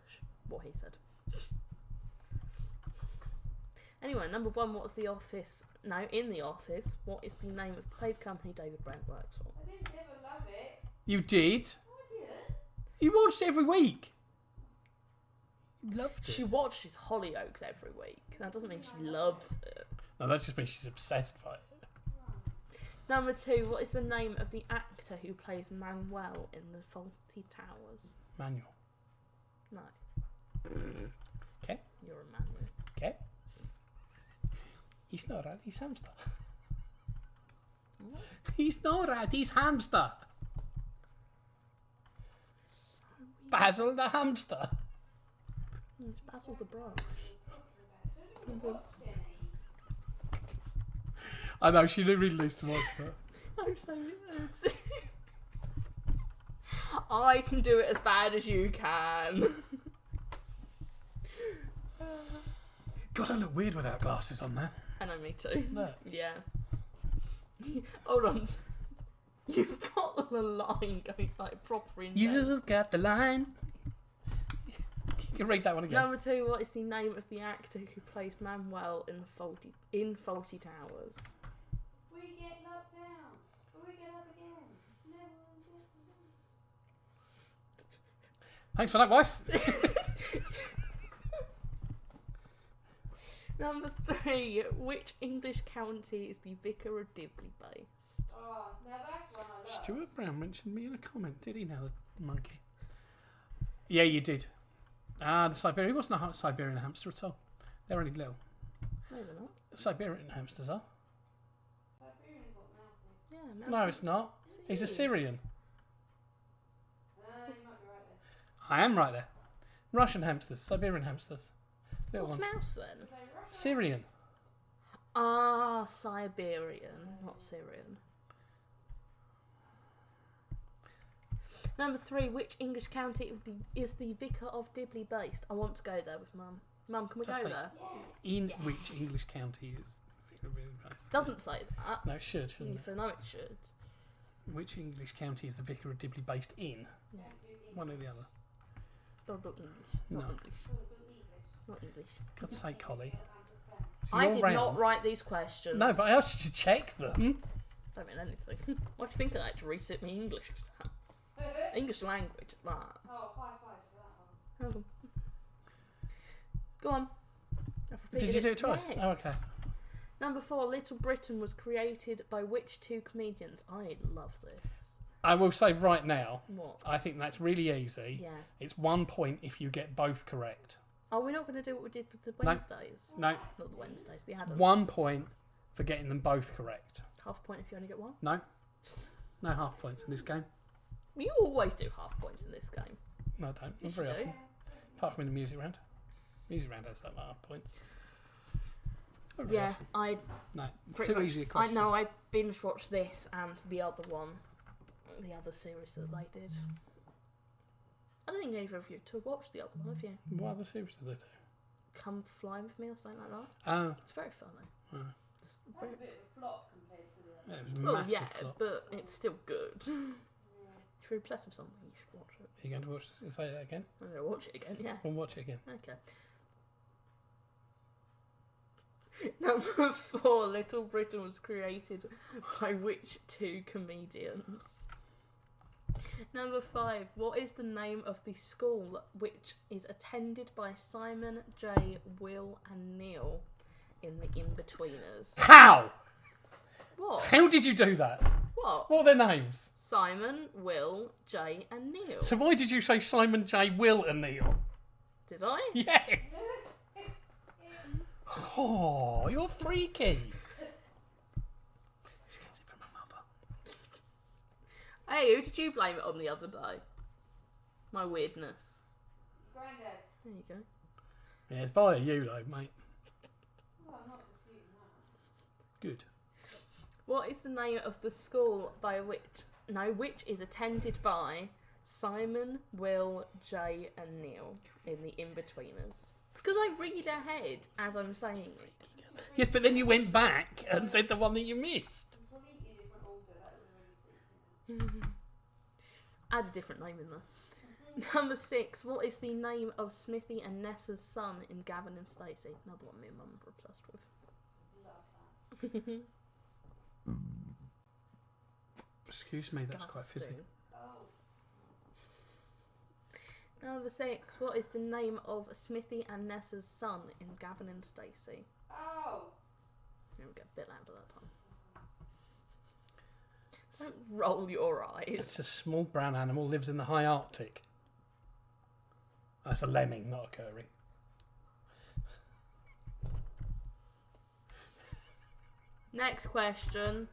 What he said. Anyway, number one. What's The Office? No, in The Office. What is the name of the paper company David Brent works for? I didn't ever love it. You did? I didn't. You watched it every week. You loved it. She watches Hollyoaks every week. That doesn't mean she loves it. No, that just means she's obsessed by it. Number two. What is the name of the actor who plays Manuel in The Faulty Towers? Manual. No, Okay. you're a Manuel. Okay. He's not right, he's hamster. What? He's not right, he's hamster. Basil the hamster. No, it's Basil the Brush. I know, she didn't really lose to watch that. I'm so good. I can do it as bad as you can. God, I look weird without glasses on there. I know, me too. Look. Yeah. Hold on. You've got the line going like proper in there. You got the line. You can read that one again. Number two, what is the name of the actor who plays Manuel in Faulty Towers? We get knocked down. We get up again. Never get Thanks for that, wife. Number three, which English county is the Vicar of Dibley based? Oh, now that's one I love. Stuart Brown mentioned me in a comment, did he now, the monkey? Yeah, you did. Ah, the Siberian. He wasn't a Siberian hamster at all. They're only little. No, they're not. Siberian hamsters are. Siberian's got mouses. Yeah, No, it's not. He's a Syrian. You might be right there. I am right there. Russian hamsters, Siberian hamsters. Little What's ones. mouse then? Are they Russian? Syrian. Ah, Siberian, not Syrian. Number three, which English county is the Vicar of Dibley based? I want to go there with Mum. Mum, can we Does go it? there? In which English county is Doesn't say that. No, it should, shouldn't it? So no, it should. Which English county is the Vicar of Dibley based in? Yeah. One or the other. Don't do English. No. Not English. Not English. God's sake, Holly. So I your did not rounds- write these questions. No, but I asked you to check them. Don't mean anything. What do you think of that to resit my English exam? English language, that. Oh, high five for that one. Hold on. Go on. I've Did repeated you do it twice? Yes. Oh, okay. Number four, Little Britain was created by which two comedians? I love this. I will say right now, What? I think that's really easy. Yeah. It's 1 point if you get both correct. Oh, we're not going to do what we did with the No. Wednesdays? No, Not the Wednesdays, the it's Adams. 1 point for getting them both correct. Half point if you only get one. No? No half points in this game. You always do half points in this game. No, I don't. Not Yes, very you do. often. Apart from in the music round. Music round has some half points. Not very Yeah, often. I No, it's pretty too much, easy a I question. know, I binge watched this and the other one. The other series that they did. I don't think either of you to watch the other one, have you? What other series did they do? Come Fly With Me or something like that. Oh, It's very funny. oh. It's That's very, a bit of a flop compared to the Yeah, other. it was a well, massive yeah, flop. but it's still good. Yeah. If you're obsessed with something, you should watch it. Are you going to watch this? Say that again? I'm going to watch it again, yeah. We'll watch it again. Okay. Number four, Little Britain was created by which two comedians? Number five, what is the name of the school which is attended by Simon, Jay, Will and Neil in The In-Betweeners? How? What? How did you do that? What? What are their names? Simon, Will, Jay and Neil. So why did you say Simon J, Will and Neil? Did I? Yes! Oh, you're freaky. She gets it from her mother. Hey, who did you blame it on the other day? My weirdness. Granddad. There you go. Yeah, it's via you though, mate. Well, I'm not disputing that. Good. What is the name of the school which is attended by Simon, Will, Jay, and Neil in the In-Betweeners? It's because I read ahead as I'm saying it. Yes, but then you went back and said the one that you missed. Completely different order. That was really freaking out. Add a different name in there. Number 6. What is the name of Smithy and Nessa's son in Gavin and Stacey? Another one me and Mum are obsessed with. Love that. Excuse me, that's quite Disgusting. physical. Oh. Number 6. What is the name of Smithy and Nessa's son in Gavin and Stacey? Oh. There we go, a bit louder that time. Don't roll your eyes. It's a small brown animal, lives in the high Arctic. That's a lemming, not a curry. Next question.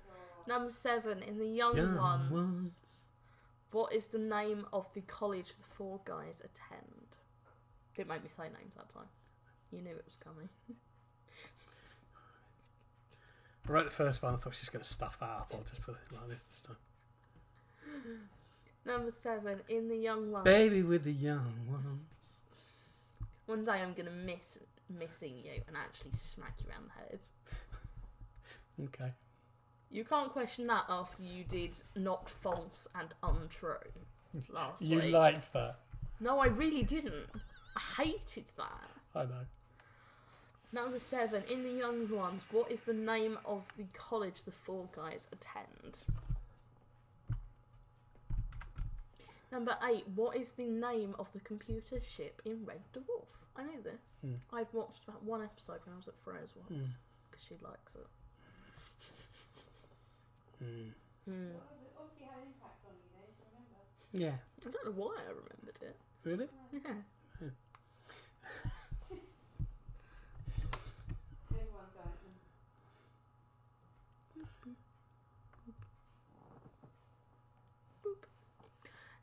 Number 7. In the young ones, what is the name of the college the 4 guys attend? Didn't make me say names that time. You knew it was coming. I wrote the first one, I thought she was going to stuff that up or just put it like this time. Number 7. In the young ones. Baby with the young ones. One day I'm going to missing you and actually smack you around the head. Okay. You can't question that after you did not false and untrue last You week. liked that. No, I really didn't. I hated that. I know. Number 7. In the young ones, what is the name of the college the 4 guys attend? Number 8. What is the name of the computer ship in Red Dwarf? I know this. I've watched about one episode when I was at Freya's once because she likes it. Obviously had an impact on you then, remember? Yeah. I don't know why I remembered it. Really? Yeah. Everyone's going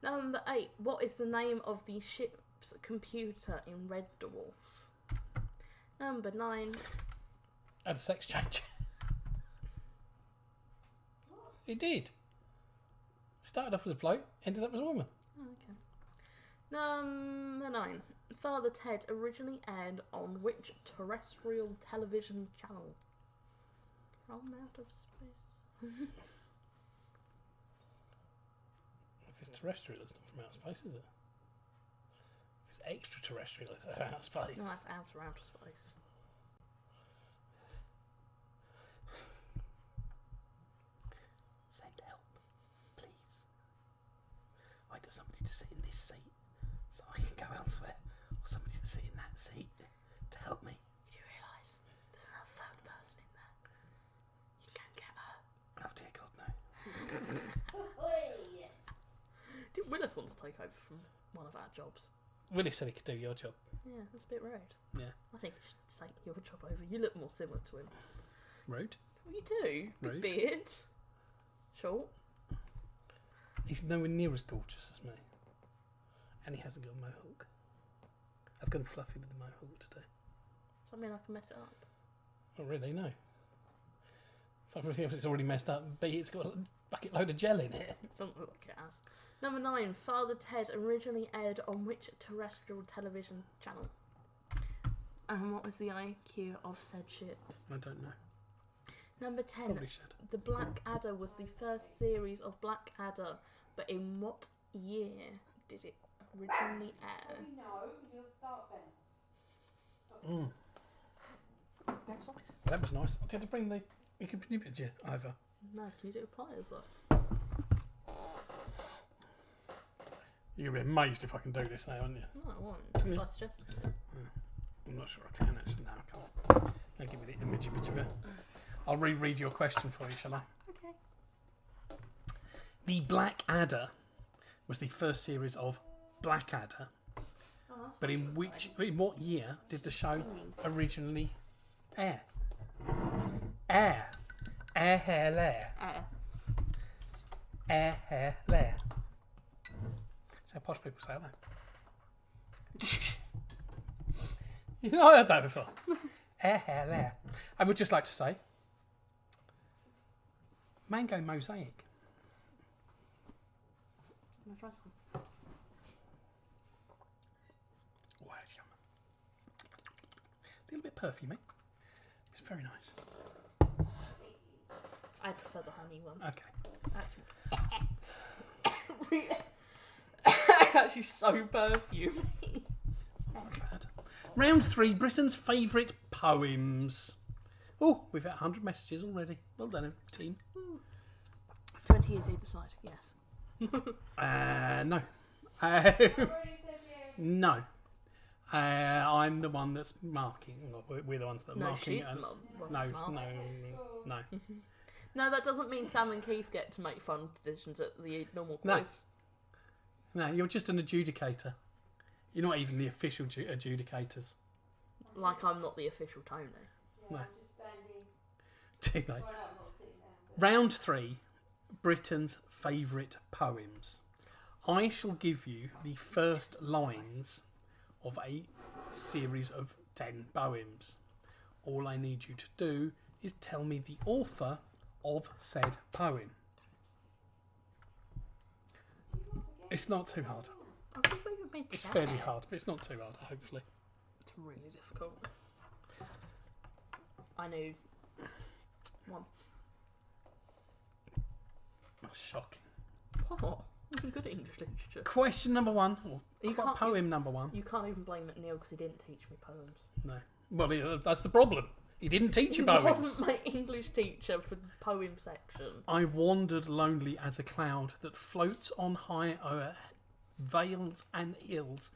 Number 8. What is the name of the ship's computer in Red Dwarf? Number 9. Had a sex change. It did. Started off as a bloke, ended up as a woman. Oh, okay. Number 9. Father Ted originally aired on which terrestrial television channel? From outer space. If it's terrestrial, it's not from outer space, is it? If it's extraterrestrial, it's outer space. No, that's outer space. Send help, please. I got somebody to sit in this seat so I can go elsewhere, or somebody to sit in that seat to help me. Do you realise there's another third person in there? You can get her. Oh dear God, no. Didn't Willis want to take over from one of our jobs? Willie said he could do your job. Yeah, that's a bit rude. Yeah. I think you should take your job over. You look more similar to him. Rude. Well, you do. Rude. Big beard. Short. He's nowhere near as gorgeous as me. And he hasn't got a mohawk. I've gone fluffy with the mohawk today. Does that mean I can mess it up? Not really, no. If everything else is already messed up, B, it's got a bucket load of gel in it. Doesn't look like it has. Number 9. Father Ted originally aired on which terrestrial television channel? And what was the IQ of said ship? I don't know. Number 10. Probably should. The Black Adder was the first series of Black Adder, but in what year did it originally air? You know, you'll start then. Next one. That was nice. Did I bring the picture over? No, can you do it with pliers though? You'll be amazed if I can do this now, aren't you? No, I won't. Because I suggested it. I'm not sure I can actually. No, I can't. Now give me the image of it. I'll reread your question for you, shall I? Okay. The Black Adder was the first series of Blackadder, Oh, that's but what in you were saying. in what year did the show originally air? Air, hair, lair, Air. air, hair, lair. how posh people say that. You know, I heard that before. There. I would just like to say, mango mosaic. I'm gonna try some. Oh, that's yum. A little bit perfumey. It's very nice. I prefer the honey one. Okay. That's actually so perfumey. Not bad. Round 3, Britain's favourite poems. Oh, we've had 100 messages already. Well done, team. 20 years either side, yes. No. No. I'm the one that's marking. Well, we're the ones that are No, marking. she's and- not. no. No, that doesn't mean Sam and Keith get to make fun decisions at the normal No. quiz. No, you're just an adjudicator. You're not even the official adjudicators. Like I'm not the official Tony. No. I'm just standing. Too late. Well, no, I'm not sitting down. Round 3, Britain's favourite poems. I shall give you the first lines of a series of 10 poems. All I need you to do is tell me the author of said poem. It's not too hard. I think we've been It's chatting. fairly hard, but it's not too hard, hopefully. It's really difficult. I knew one. That's shocking. What? I'm good at English literature. Question number 1, or You can't- poem number 1. You can't even blame McNeil because he didn't teach me poems. No. Well, that's the problem. He didn't teach you He poems. wasn't my English teacher for the poem section. I wandered lonely as a cloud that floats on high o'er vales and hills,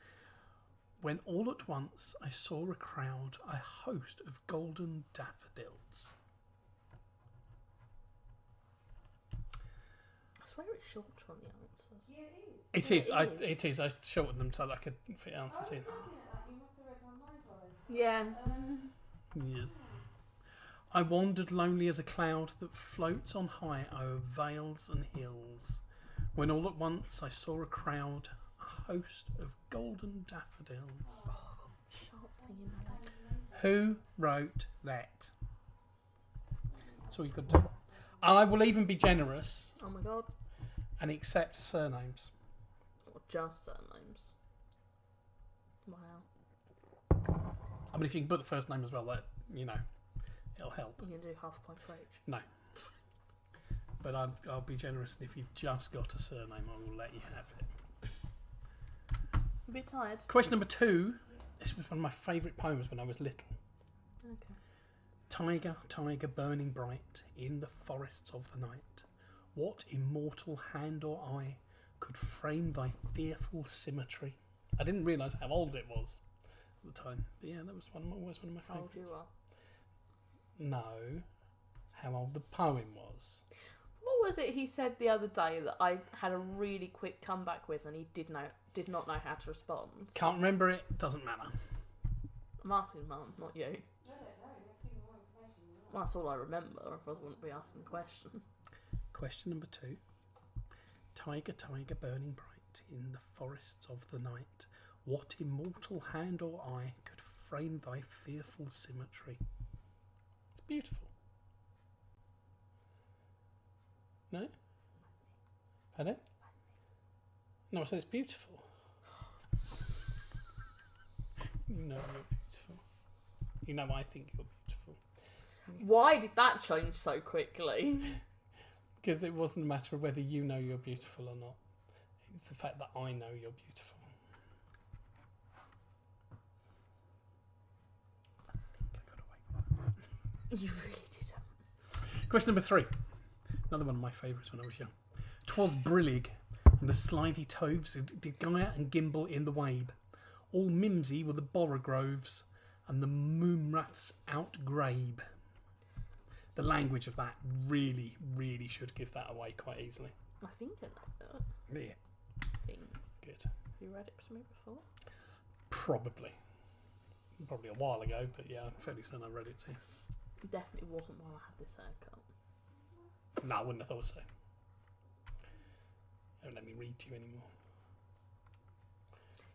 when all at once I saw a crowd, a host of golden daffodils. I swear it's short on the answers. Yeah, it is. It is. It is. I shortened them so that I could fit answers in. Looking at that, you must have read my mind already. Yeah. Yes. I wandered lonely as a cloud that floats on high o'er vales and hills, when all at once I saw a crowd, a host of golden daffodils. Oh, I've got a sharp thing in my leg. Who wrote that? That's all you could do. I will even be generous Oh my god. and accept surnames. Or just surnames. Wow. I mean, if you can put the first name as well, that it'll help. You can do half point for each. No, but I'll be generous, and if you've just got a surname, I will let you have it. A bit tired. Question number 2. This was one of my favourite poems when I was little. Okay. Tiger, tiger, burning bright in the forests of the night, what immortal hand or eye could frame thy fearful symmetry? I didn't realise how old it was at the time. But yeah, that was always one of my How old you favourites. are. No, how old the poem was. What was it he said the other day that I had a really quick comeback with and he did not know how to respond? Can't remember it. Doesn't matter. I'm asking Mum, not you. I don't know. You have to give me more information than that. Well, that's all I remember. Otherwise I wouldn't be asking the question. Question number 2. Tiger, tiger, burning bright in the forests of the night, what immortal hand or eye could frame thy fearful symmetry? It's beautiful. No? Pardon? No, I said it's beautiful. You know you're beautiful. You know I think you're beautiful. Why did that change so quickly? Because it wasn't a matter of whether you know you're beautiful or not. It's the fact that I know you're beautiful. I think I got away. You really didn't. Question number 3. Another one of my favourites when I was young. 'Twas brillig, and the slithy toves did gyre and gimble in the wabe. All mimsy were the borogroves, and the moonraths outgrabe. The language of that really, really should give that away quite easily. I think I know that. Yeah, Thing. good. Have you read it to me before? Probably a while ago, but yeah, I'm fairly certain I read it too. It definitely wasn't while I had this haircut. No, I wouldn't have thought so. Don't let me read to you anymore.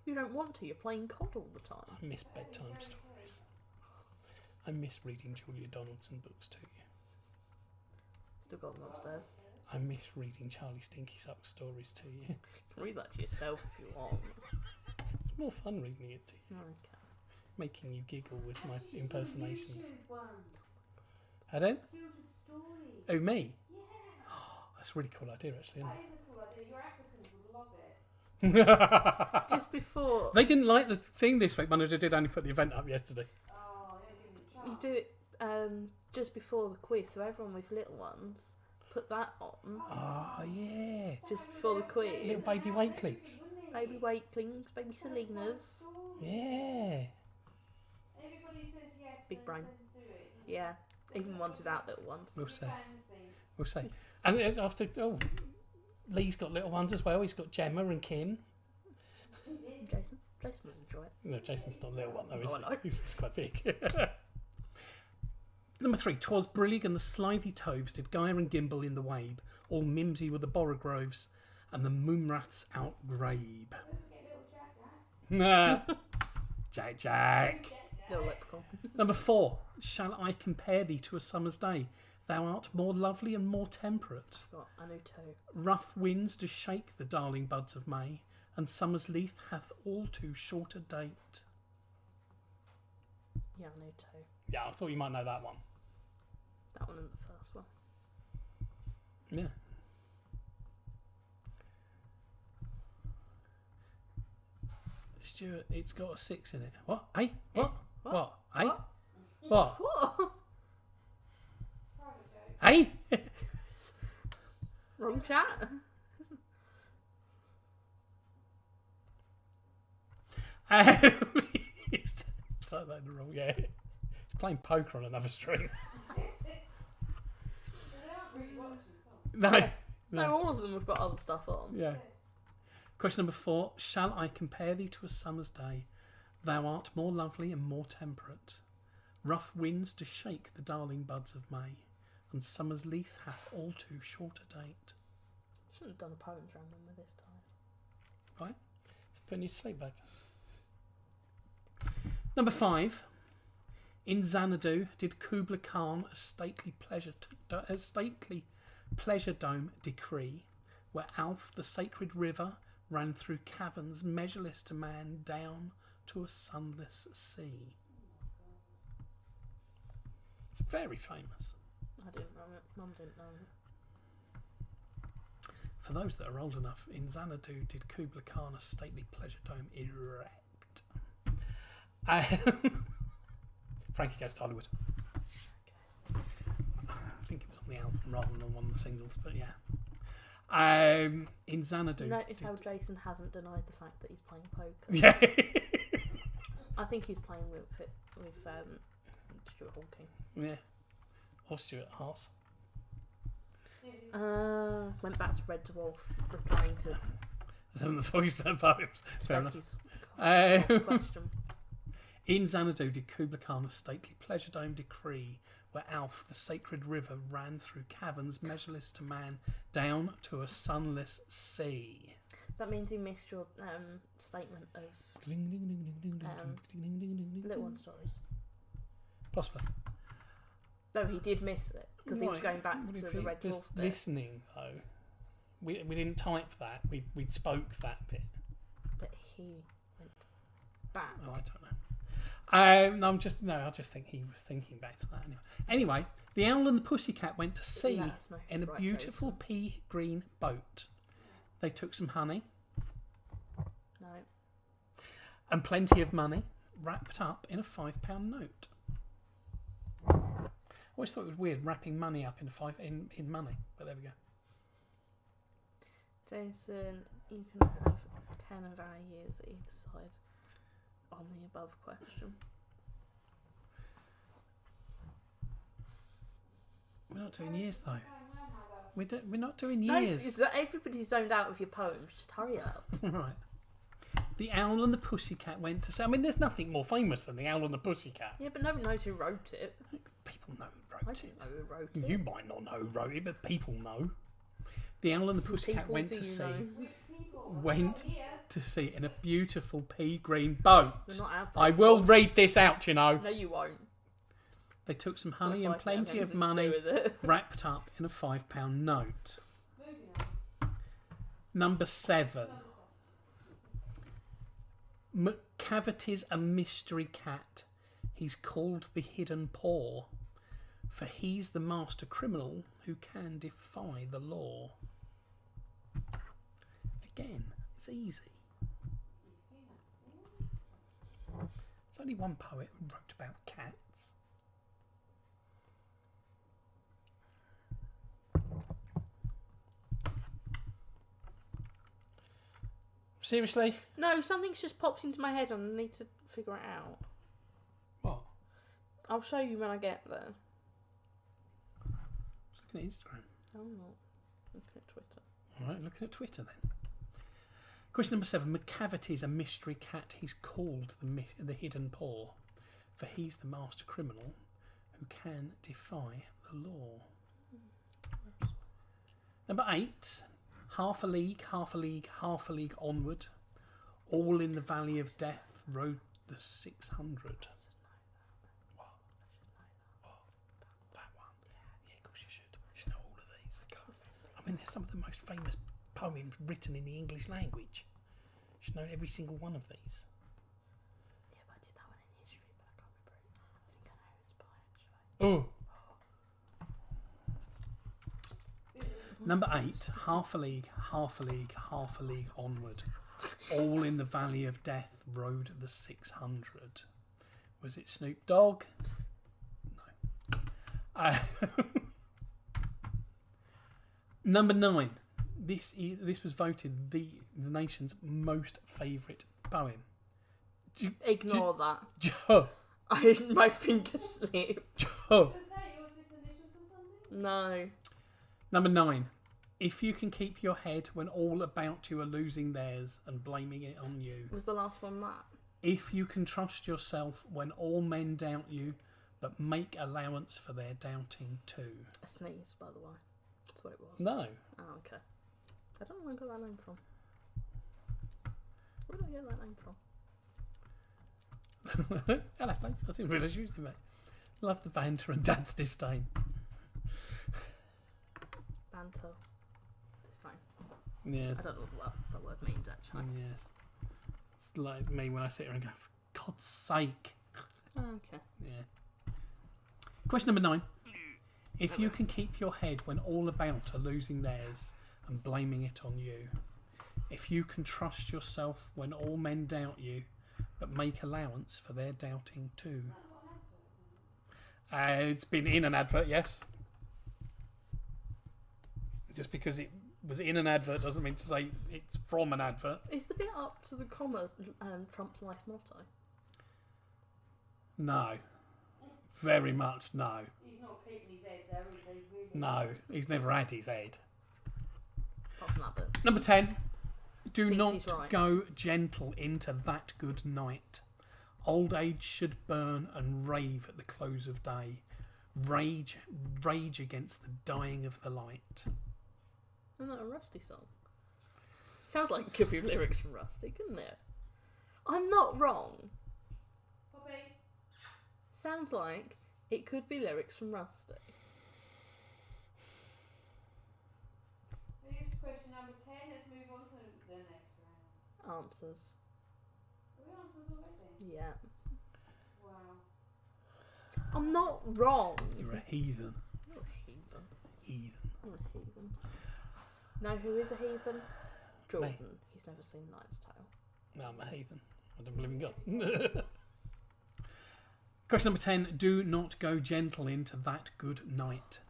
You don't want to. You're playing COD all the time. I miss bedtime stories. I miss reading Julia Donaldson books to you. Still got them upstairs. I miss reading Charlie Stinky Sock stories to you. Read that to yourself if you want. It's more fun reading it to you. Okay. Making you giggle with my impersonations. One. I don't? Children's stories. Oh, me? Yeah. That's a really cool idea, actually, isn't That is a cool idea. Your Africans would love it. it? Just before They didn't like the thing this week, Manager did only put the event up yesterday. Oh, they don't give me a you chance. do it just before the quiz, so everyone with little ones put that on Oh, yeah. just before the quiz. Little baby weightlings. Baby Wakelings, baby Selenas. Yeah. Everybody says yes. Big then- brain. then do it. Yeah, even ones without little ones. We'll see. Fancy. We'll see. And after, Lee's got little ones as well. He's got Gemma and Kim. Jason would enjoy it. No, Jason's not a little one, though, is Oh, I know. he? He's quite big. Number 3. 'Twas Brillig and the Slithy Toves did Gyre and Gimble in the Wabe. All mimsy were the Borogroves and the Moonraths outgrabe. Don't forget little Jack, Jack, Jack. Little leprechaun. Number 4. Shall I compare thee to a summer's day? Thou art more lovely and more temperate. Got Anuto. Rough winds do shake the darling buds of May, and summer's leaf hath all too short a date. Yeah, Anuto. Yeah, I thought you might know that one. That one and the first one. Yeah. Stuart, it's got a 6 in it. What? Hey? What? What? What? Hey? What? What? What? Hey? Wrong chat. It's so that wrong. Yeah. He's playing poker on another stream. They aren't really watching songs. No. No, No. all of them have got other stuff on. Yeah. Question number 4. Shall I compare thee to a summer's day? Thou art more lovely and more temperate. Rough winds do shake the darling buds of May, and summer's leaf hath all too short a date. Shouldn't have done a poems random with this time. Right? It's putting you to sleep, babe. Number 5. In Xanadu did Kubla Khan a stately pleasure dome decree, where Alf the sacred river ran through caverns measureless to man down to a sunless sea. It's very famous. I didn't know it. Mum didn't know it. For those that are old enough, in Xanadu did Kubla Khan a stately pleasure dome erect. Frankie Goes to Hollywood. I think it was on the album rather than on one of the singles, but yeah. In Xanadu. Notice how Jason hasn't denied the fact that he's playing poker. Yeah. I think he's playing with Stuart Hawking. Yeah. Or Stuart Haas. Went back to Red Dwarf, replying to Some of the voice poems. Fair enough. Becky's Um, question. In Xanadu did Kubla Khan a stately pleasure dome decree, where Alf the sacred river ran through caverns measureless to man down to a sunless sea. That means he missed your statement of Little One Stories. Possibly. No, he did miss it because he was going back But to if the he Red was Dwarf bit. listening though, we didn't type that. We spoke that bit. But he went back. Oh, I don't know. No, I just think he was thinking back to that anyway. The Owl and the Pussycat went to sea That's my in a right beautiful face. pea green boat. They took some honey No. and plenty of money wrapped up in a £5 note. I always thought it was weird wrapping money up in in money, but there we go. Jason, you can have 10 of our years either side on the above question. We're not doing years though. We're not doing No, years. is that everybody's zoned out of your poems? Just hurry up. Right. The Owl and the Pussycat went to sea. I mean, there's nothing more famous than the Owl and the Pussycat. Yeah, but nobody knows who wrote it. People know who I wrote it. didn't know who wrote it. You might not know who wrote it, but people know. The Owl and the Pussycat People went do to you sea know? people. went Here. to sea in a beautiful pea green boat. We're not out I will read this out, you know. No, you won't. They took some honey Well, and if I don't plenty have of anything to do money with it. wrapped up in a £5 note. Moving on. Number 7. McCavity's a mystery cat. He's called the Hidden Paw, for he's the master criminal who can defy the law. Again, it's easy. There's only one poet who wrote about cats. Seriously? No, something's just popped into my head and I need to figure it out. What? I'll show you when I get there. Just looking at Instagram. I'm not looking at Twitter. Alright, looking at Twitter then. Question number 7. McCavity's a mystery cat. He's called the Hidden Paw, for he's the master criminal who can defy the law. Number 8. Half a league, half a league, half a league onward. All in the valley of death rode the 600. What? That one? Yeah, of course you should. You should know all of these. I mean, they're some of the most famous poems written in the English language. You should know every single one of these. Yeah, but I did that one in history, but I can't remember it. I think I know who it's by, actually. Oh. Number 8, half a league, half a league, half a league onward. All in the valley of death rode the 600. Was it Snoop Dogg? No. Number 9. This was voted the nation's most favourite poem. Ignore that. Joe. My finger slipped. Joe. No. Number 9. If you can keep your head when all about you are losing theirs and blaming it on you. Was the last one that? If you can trust yourself when all men doubt you, but make allowance for their doubting too. A sneeze, by the way. That's what it was. No. Oh, okay. I don't know where I got that name from. Where did I get that name from? Hello, Dave. I didn't realise you was mate. Love the banter and Dad's disdain. Banter. This time. Yes. I don't know what that word means, actually. Yes. It's like me when I sit here and go, for God's sake. Oh, okay. Yeah. Question number 9. If you can keep your head when all about are losing theirs and blaming it on you. If you can trust yourself when all men doubt you, but make allowance for their doubting too. It's been in an advert, yes. Just because it was in an advert doesn't mean to say it's from an advert. Is the bit up to the comma Trump's life motto? No. Very much no. He's not keeping his head though, is he? Really? No. He's never had his head. Apart from that bit. Number 10. Do Thinks not he's right. go gentle into that good night. Old age should burn and rave at the close of day. Rage against the dying of the light. Isn't that a Rusty song? Sounds like it could be lyrics from Rusty, couldn't it? I'm not wrong. Poppy. Sounds like it could be lyrics from Rusty. Here's question number 10. Let's move on to the next round. Answers. Are we answers already? Yeah. Wow. I'm not wrong. You're a heathen. You're a heathen. Heathen. You're a heathen. Know who is a heathen? Jordan. He's never seen Knight's Tale. No, I'm a heathen. I don't believe in God. Question number 10. Do not go gentle into that good night.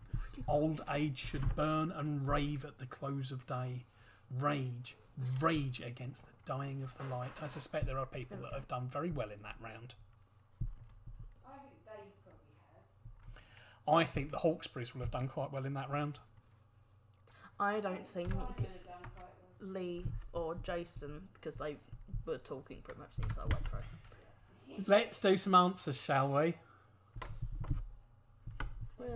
Old age should burn and rave at the close of day. Rage against the dying of the light. I suspect there are people that have done very well in that round. I think Dave probably has. I think the Hawkesbury's will have done quite well in that round. I don't think Simon would have done quite well. Lee or Jason, because they were talking pretty much the entire way through. Let's do some answers, shall we? Well,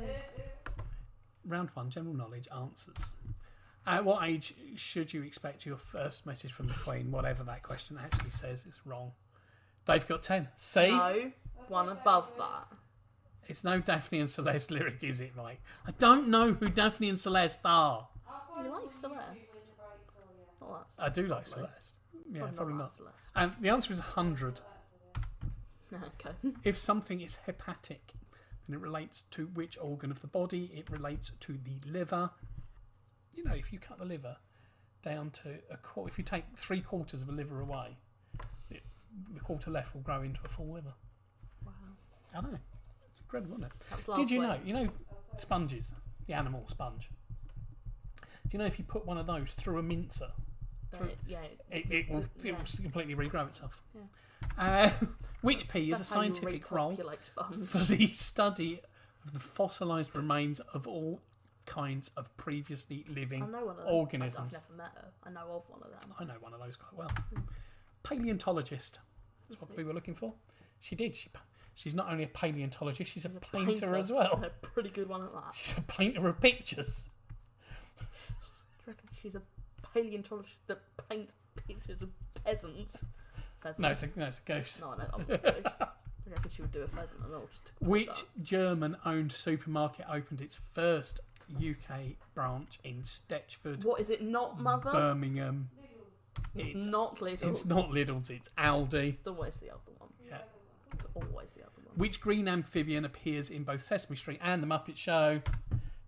Round 1, general knowledge, answers. At what age should you expect your first message from the Queen? Whatever that question actually says, it's wrong. Dave got 10. See? No, one above that. It's no Daphne and Celeste lyric, is it, Mike? I don't know who Daphne and Celeste are. You like Celeste? Oh, that's I do like lovely. Celeste. Yeah, probably like not. Celeste. And the answer is 100. Okay. If something is hepatic, then it relates to which organ of the body? It relates to the liver. You know, if you cut the liver down to a quarter, if you take 3/4 of a liver away, the quarter left will grow into a full liver. Wow. I know. It's incredible, isn't it? That was Did you last know? You know sponges, the animal sponge. Do you know if you put one of those through a mincer, week. it will completely regrow itself? Yeah. Which pea is That's a how you scientific role repopulate sponge. for the study of the fossilised remains of all kinds of previously I living know one of them. organisms? I've never met her. I know of one of them. I know one of those quite well. Paleontologist. That's what we were looking for. She did. She's not only a paleontologist, she's a painter as well. And a pretty good one at that. She's a painter of pictures. Do you reckon she's a paleontologist that paints pictures of peasants? Pheasants. No, it's a ghost. No, I know. I'm a ghost. I reckon she would do a pheasant and all. Just to Which German-owned supermarket opened its first UK branch in Stetchford, What is it? Not Mother? Birmingham? It's not Lidl. It's not Lidl's, it's Aldi. It's always the other one. Yeah. It's always the other one. Which green amphibian appears in both Sesame Street and The Muppet Show?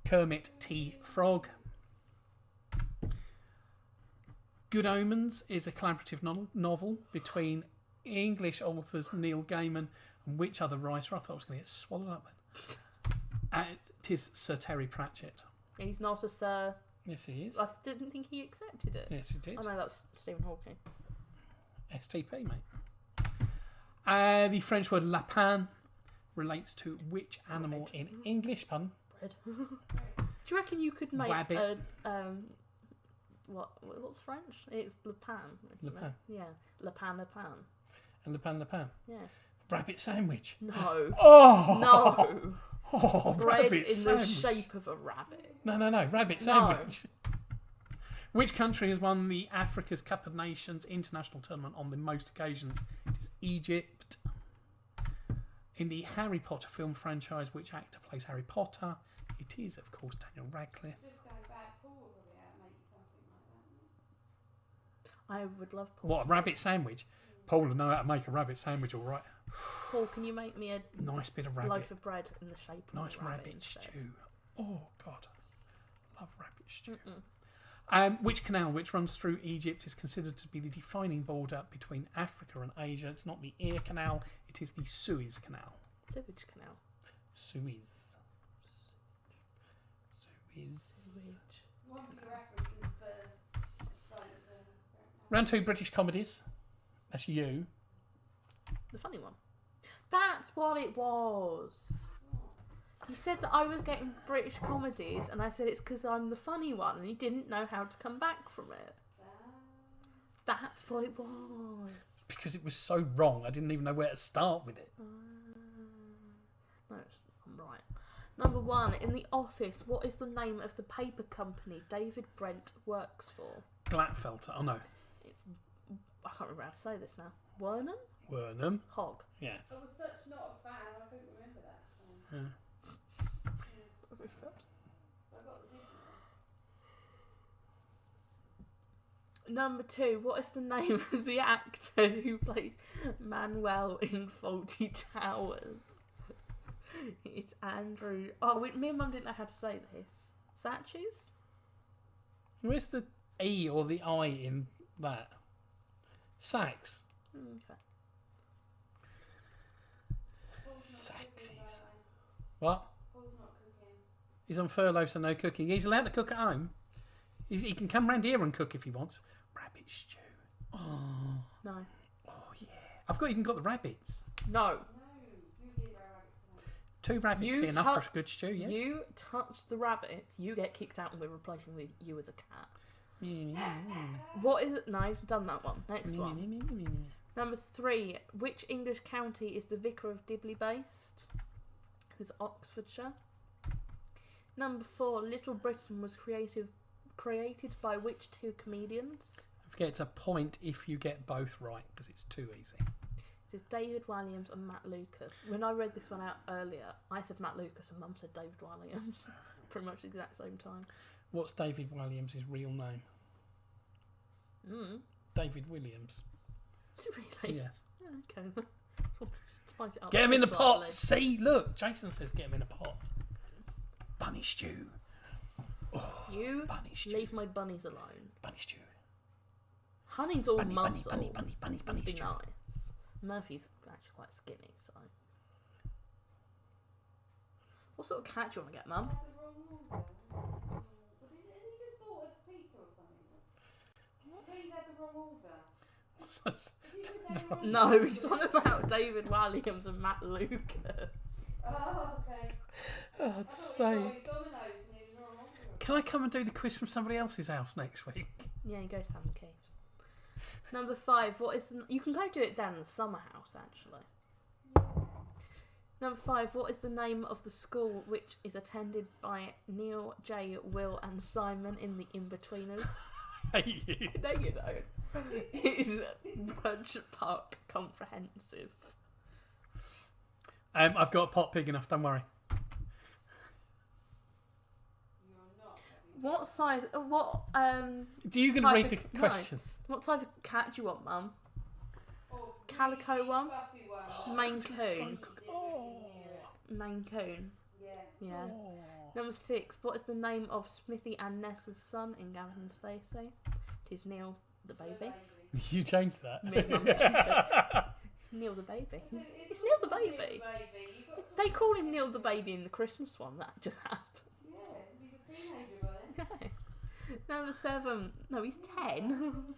Kermit T. Frog. Good Omens is a collaborative novel between English authors Neil Gaiman and which other writer? I thought I was going to get swallowed up then. It is Sir Terry Pratchett. He's not a Sir. Yes, he is. I didn't think he accepted it. Yes, he did. I know that was Stephen Hawking. STP, mate. The French word lapin relates to which animal in English? Pardon? Bread. Do you reckon you could make Wabbit. what's French? It's lapin. Isn't Lapin. It? Yeah, lapin. And lapin. Yeah. Rabbit sandwich. No. Oh! No. Oh, Bread rabbit in sandwich. the shape of a rabbit. No, rabbit sandwich. Which country has won the Africa's Cup of Nations international tournament on the most occasions? It is Egypt. In the Harry Potter film franchise, which actor plays Harry Potter? It is, of course, Daniel Radcliffe. Just going back, Paul will probably make something like that. I would love Paul. What, a rabbit sandwich? Paul will know how to make a rabbit sandwich, all right. Paul, can you make me a Nice bit of rabbit. loaf of bread in the shape of Nice a rabbit rabbit instead? stew. Oh, God. Love rabbit stew. Mm-mm. Which canal, which runs through Egypt, is considered to be the defining border between Africa and Asia? It's not the Ear Canal, it is the Suez Canal. Sewage canal. Suez. Sewage. One for your references for Round 2 British comedies. That's you. The funny one. That's what it was. You said that I was getting British comedies, and I said it's because I'm the funny one, and he didn't know how to come back from it. That's what it was. Because it was so wrong, I didn't even know where to start with it. No, I'm right. Number 1, in The Office, what is the name of the paper company David Brent works for? Glatfelter. Oh, no. It's, I can't remember how to say this now. Wernham? Wernham. Hog. I Yes. was such not a fan, I don't remember that. So. Yeah. I got the different one. Number 2, what is the name of the actor who plays Manuel in Faulty Towers? It's Andrew. Oh, me and Mum didn't know how to say this. Satches? Where's the E or the I in that? Sax. Okay. Saxies. What? Paul's not cooking. He's on furlough, so no cooking. He's allowed to cook at home. He can come round here and cook if he wants. Rabbit stew. Oh. No. Oh, yeah. I've even got the rabbits. No. No, you did rabbits. 2 rabbits You be enough for a good stew, yeah? You touch the rabbit, you get kicked out and we're replacing you with a cat. What is it? No, I've done that one. Next one. Number 3. Which English county is the Vicar of Dibley based? It's Oxfordshire. Number 4. Little Britain was created by which two comedians? I forget it's a point if you get both right because it's too easy. This is David Walliams and Matt Lucas. When I read this one out earlier, I said Matt Lucas and Mum said David Walliams. Pretty much the exact same time. What's David Williams' real name? David Williams. Really? Yes. Okay. Spice it up. Get him in the slightly. pot. See, look, Jason says get him in a pot. Bunny stew. You Bunny stew. leave my bunnies alone. Bunny stew. Honey's all Bunny, muscle. bunny Be stew. nice. Murphy's actually quite skinny, so. What sort of cat do you want to get, Mum? What's this? No, he's on about David Walliams and Matt Lucas. Oh, okay. Oh, I'd say. Can I come and do the quiz from somebody else's house next week? Yeah, you go Sam Caves. Number 5. What is the? You can go do it down in the summer house, actually. Number 5. What is the name of the school which is attended by Neil, Jay, Will, and Simon in the In-Betweeners? Hate you. No, you don't. It's Rudge Park Comprehensive. I've got a pot big enough. Don't worry. What size? What You can type read of- the no. questions. What type of cat do you want, Mum? Calico one? Maine Coon. Maine Coon. Yeah. Number 6. What is the name of Smithy and Nessa's son in Gavin and Stacey? It is Neil the baby. You changed that. Me and Mum changed it. Neil the baby. It's Neil the baby. They call him Neil the baby in the Christmas one. That just happened. Number 7. No, he's 10.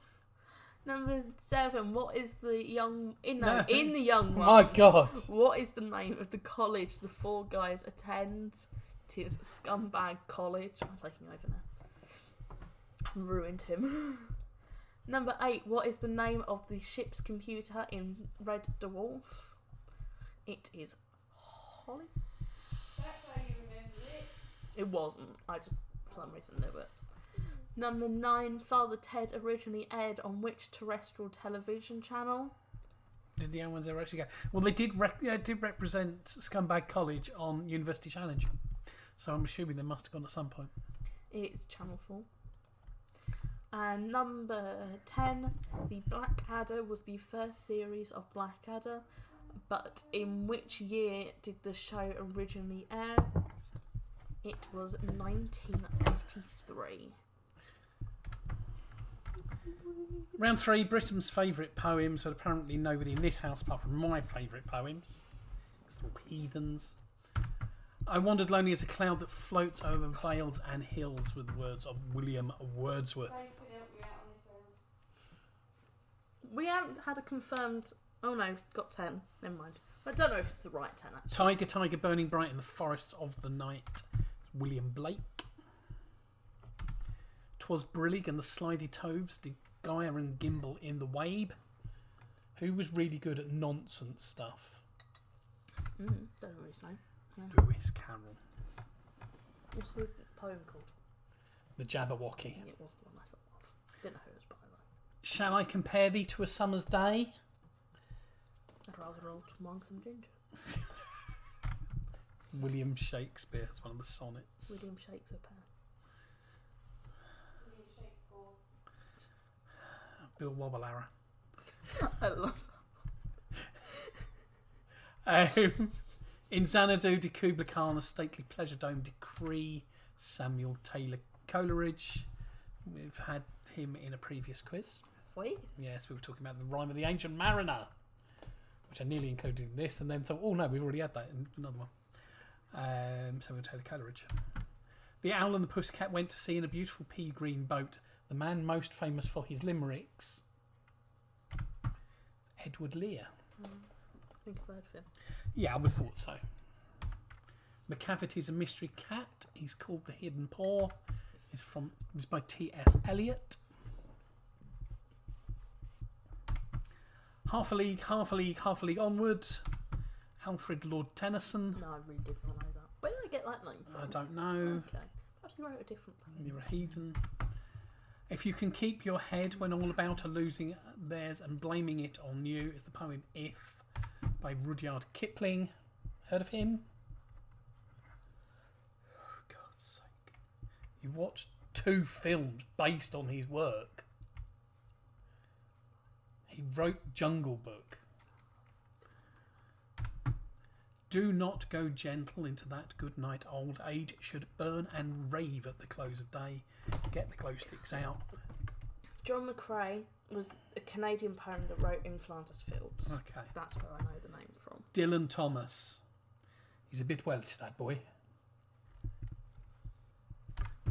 Number 7. What is the young in the young one? My God. What is the name of the college the 4 guys attend? It is Scumbag College. I'm taking over now. Ruined him. Number 8. What is the name of the ship's computer in Red Dwarf? It is Holly. That's how you remember it. It wasn't. I just for some reason knew it. Number 9. Father Ted originally aired on which terrestrial television channel? Did the young ones ever actually go? Well, they did represent Scumbag College on University Challenge. So I'm assuming they must have gone at some point. It's Channel 4. And number 10. The Blackadder was the first series of Blackadder. But in which year did the show originally air? It was 1983. Round 3, Britain's favourite poems, but apparently nobody in this house apart from my favourite poems. It's all heathens. I wandered lonely as a cloud that floats over vales and hills with the words of William Wordsworth. We haven't had a confirmed... Oh no, got 10. Never mind. I don't know if it's the right 10 actually. Tiger, tiger, burning bright in the forests of the night. William Blake. 'Twas brillig and the slithy toves did gyre and gimble in the wabe. Who was really good at nonsense stuff? Don't know his name. Yeah. Lewis Carroll. What's the poem called? The Jabberwocky. It was the one I thought of. Didn't know who it was by though. Shall I compare thee to a summer's day? I'd rather roll among some ginger. William Shakespeare. It's one of the sonnets. William Shakespeare. Bill Wobblearra. I love In Xanadu de Kubla Khan, a stately pleasure dome decree. Samuel Taylor Coleridge. We've had him in a previous quiz. that. Wait. Yes, we were talking about the rhyme of the Ancient Mariner, which I nearly included in this, and then thought, oh no, we've already had that in another one. Samuel Taylor Coleridge. The Owl and the Pussycat went to sea in a beautiful pea green boat. The man most famous for his limericks, Edward Lear. I think I've heard of him. Yeah, I would have thought so. McCavity's a mystery cat. He's called the Hidden Paw. It's by T.S. Eliot. Half a league, half a league, half a league onwards. Alfred Lord Tennyson. No, I really didn't know that. Where did I get that name from? I don't know. Okay. Perhaps he wrote a different poem. You're a heathen. If you can keep your head when all about are losing theirs and blaming it on you is the poem If by Rudyard Kipling. Heard of him? For God's sake. You've watched 2 films based on his work. He wrote Jungle Book. Do not go gentle into that good night. Old age should burn and rave at the close of day. Get the glow sticks out. John McCrae was a Canadian poem that wrote in Flanders Fields. Okay. That's where I know the name from. Dylan Thomas. He's a bit Welsh, that boy.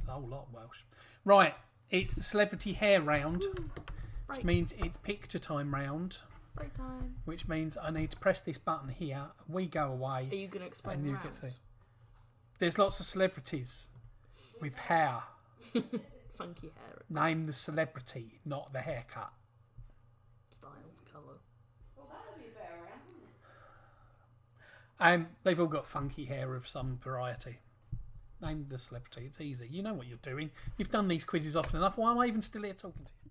A whole lot Welsh. Right, it's the celebrity hair round, which means it's picture time round, Break time. which means I need to press this button here, we go Are away, you going to explain and the you round? can see. There's lots of celebrities with hair. Funky hair, Name the celebrity, not the haircut. style, colour. Well, that would be a better round, wouldn't it? They've all got funky hair of some variety. Name the celebrity. It's easy. You know what you're doing. You've done these quizzes often enough. Why am I even still here talking to you?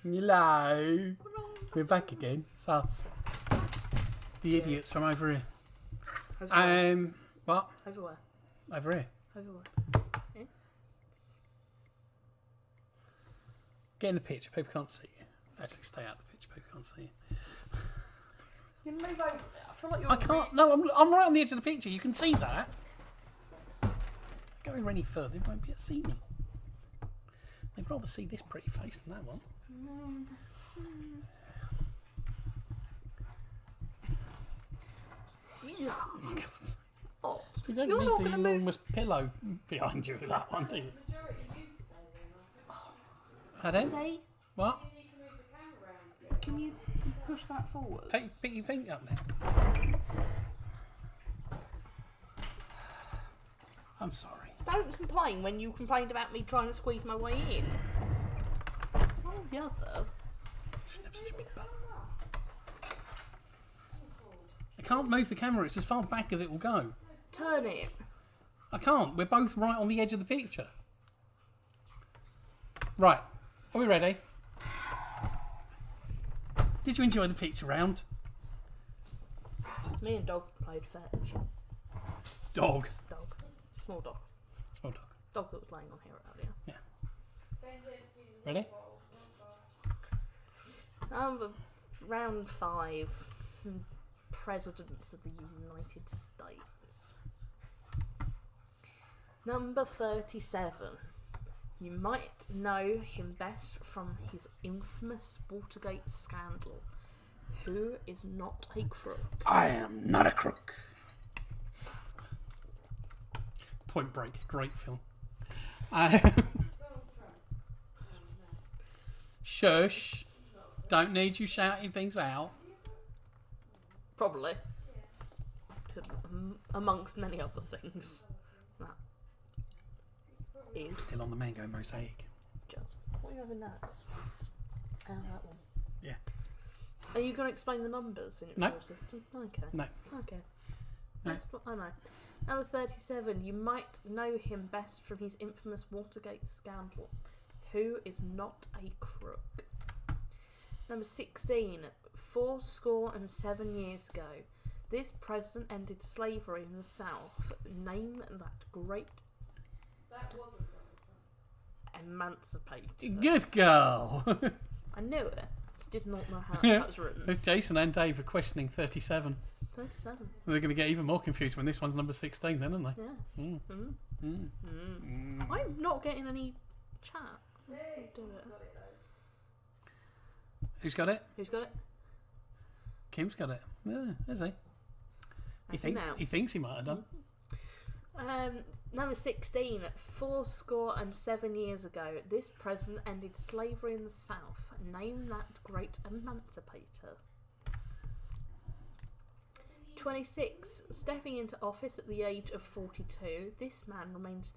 Hello. We're back again. It's us. The idiots from over here. What? Over where? Over here. Over where? Yeah. Get in the picture. People can't see you. Actually, stay out of the picture. People can't see you. You move over it. I feel like you're. I can't. No, I'm right on the edge of the picture. You can see that. Going any further, they won't be able to see me. They'd rather see this pretty face than that one. Yeah. Oh, You don't you're need not the going to move. enormous pillow behind you with that one, do you? Pardon? Say, What? can you push that forward? Pick your feet up there. I'm sorry. Don't complain when you complained about me trying to squeeze my way in. Oh, the other. Shouldn't have such a big butt. I can't move the camera. It's as far back as it will go. Turn it. I can't. We're both right on the edge of the picture. Right. Are we ready? Did you enjoy the picture round? Me and Dog played fetch. Dog. Dog. Small dog. Small dog. Dog that was laying on here earlier. Yeah. Ready? Round 5. Presidents of the United States. Number 37. You might know him best from his infamous Watergate scandal. Who is not a crook? I am not a crook. Point Break. Great film. Shush. Don't need you shouting things out. Probably. Amongst many other things. That is Still on the mango mosaic. just. What are you having next? That one. Yeah. Are you going to explain the numbers in No. your system? Okay. No. Okay. No. That's what I know. Number 37. You might know him best from his infamous Watergate scandal. Who is not a crook? Number 16. 47 years ago, this president ended slavery in the South. Name that great emancipator. Good girl. I knew it. Did not know how that was written. Jason and Dave are questioning 37. 37. They're going to get even more confused when this one's number 16 then, aren't they? Yeah. Mm. Mm. Mm. Mm. I'm not getting any chat. I'll do it. Who's got it? Who's got it? Kim's got it. Yeah, is he? He thinks he might have done. Number 16. 47 years ago, this president ended slavery in the South. Name that great emancipator. 26. Stepping into office at the age of 42, this man remains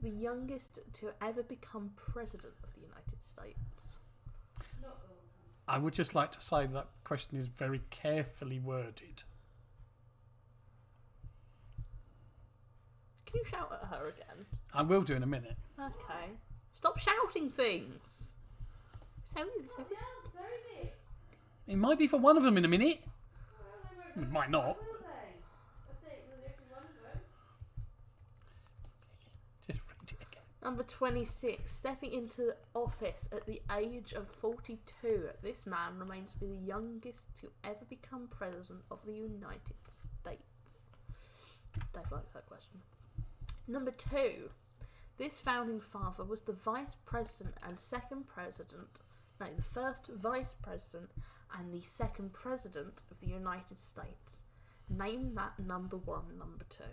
the youngest to ever become president of the United States. I would just like to say that question is very carefully worded. Can you shout at her again? I will do in a minute. Okay. Stop shouting things. So It might be for one of them in a minute. It might not. Just read it again. Number 26. Stepping into office at the age of 42, this man remains to be the youngest to ever become president of the United States. Dave likes that question. Number 2. This founding father was the vice president and second president, no, the first vice president and the second president of the United States. Name that number 1, number 2.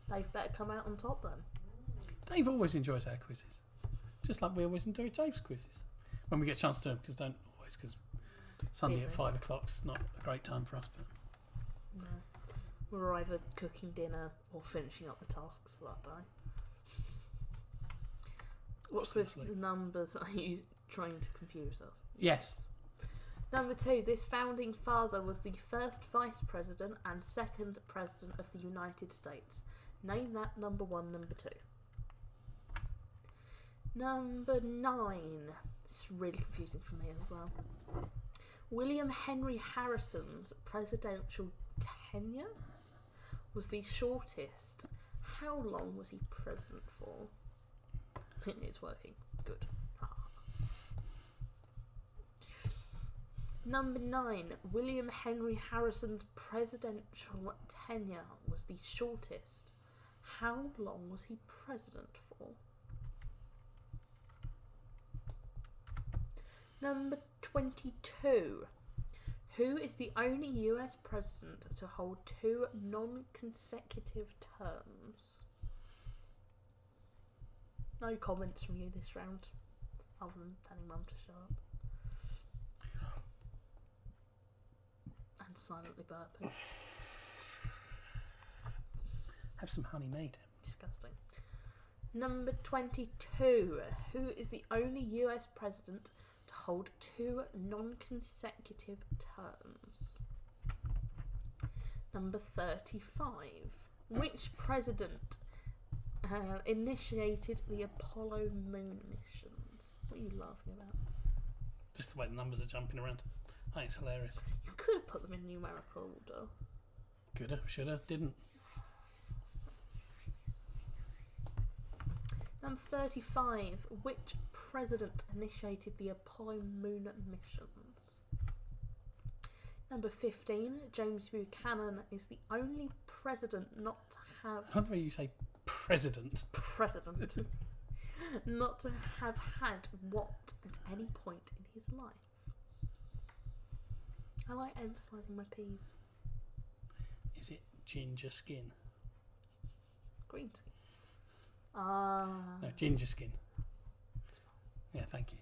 Dave better come out on top then. Dave always enjoys our quizzes. Just like we always enjoy Dave's quizzes. When we get a chance to do them, because Sunday Busy. at 5 o'clock's not a great time for us. But No. We're either cooking dinner or finishing up the tasks for that day. What's with Obviously. the numbers? Are you trying to confuse us? Yes. Number 2, this founding father was the first vice president and second president of the United States. Name that number 1, number 2. Number 9. It's really confusing for me as well. William Henry Harrison's presidential tenure was the shortest. How long was he president for? It's working. Good. Number 9. William Henry Harrison's presidential tenure was the shortest. How long was he president for? Number 22. Who is the only US president to hold 2 non-consecutive terms? No comments from you this round, other than telling Mum to shut up. And silently burping. Have some honey made. Disgusting. Number 22. Who is the only US president to hold 2 non-consecutive terms? Number 35. Which president initiated the Apollo moon missions? What are you laughing about? Just the way the numbers are jumping around. Oh, it's hilarious. You could have put them in numerical order. Coulda, shoulda, didn't. Number 35. Which president initiated the Apollo moon missions? Number 15. James Buchanan is the only president not to have... I love the way you say president. President. Not to have had what at any point in his life? I like emphasising my P's. Is it ginger skin? Green tea. Ah. No, ginger skin. Yeah, thank you.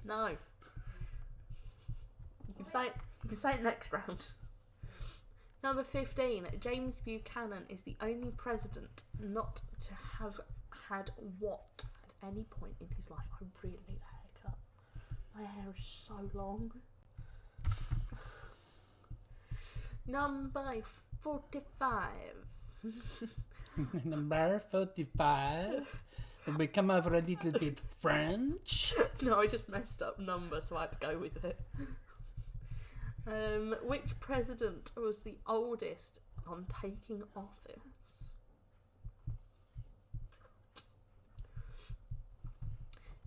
No. You can say it next round. Number 15. James Buchanan is the only president not to have had what at any point in his life? I really need a haircut. My hair is so long. Number 45. Number 45. We come over a little bit French. No, I just messed up number, so I had to go with it. Which president was the oldest on taking office?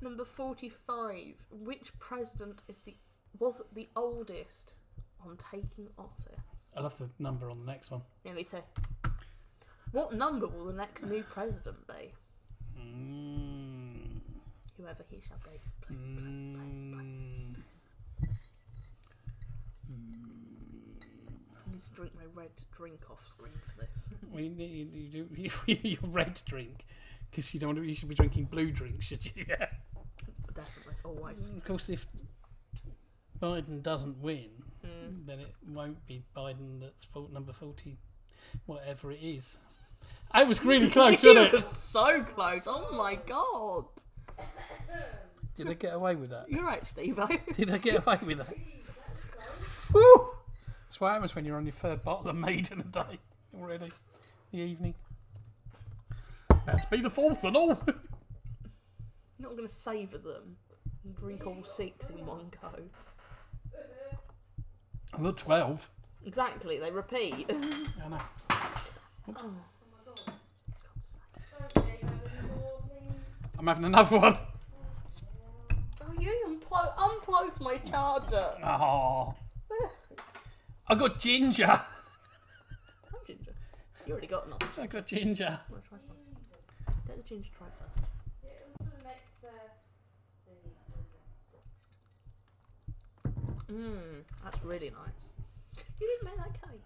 Number 45. Which president was the oldest on taking office? I love the number on the next one. Yeah, me too. What number will the next new president be? Whoever he shall be. I need to drink my red drink off screen for this. We need you do your red drink because you don't. You should be drinking blue drink, should you? Yeah. Definitely, always. Of course, if Biden doesn't win, then it won't be Biden that's number 40, whatever it is. I was really close, wasn't it? was so close. Oh my god. Did I get away with that? You're right, Steve-O. Did I get away with that? Woo! That's what happens when you're on your third bottle of Maiden a day already. The evening. About to be the fourth and all. You're not going to savour them and drink all 6 in one go. I'm not 12. Exactly, they repeat. I know. Oops. Oh. I'm having another one. Oh, you unplugged my charger. Oh. I got ginger. I'm ginger. You already got enough. I got ginger. I'm going to try some. Let the ginger try first. That's really nice. You didn't make that cake?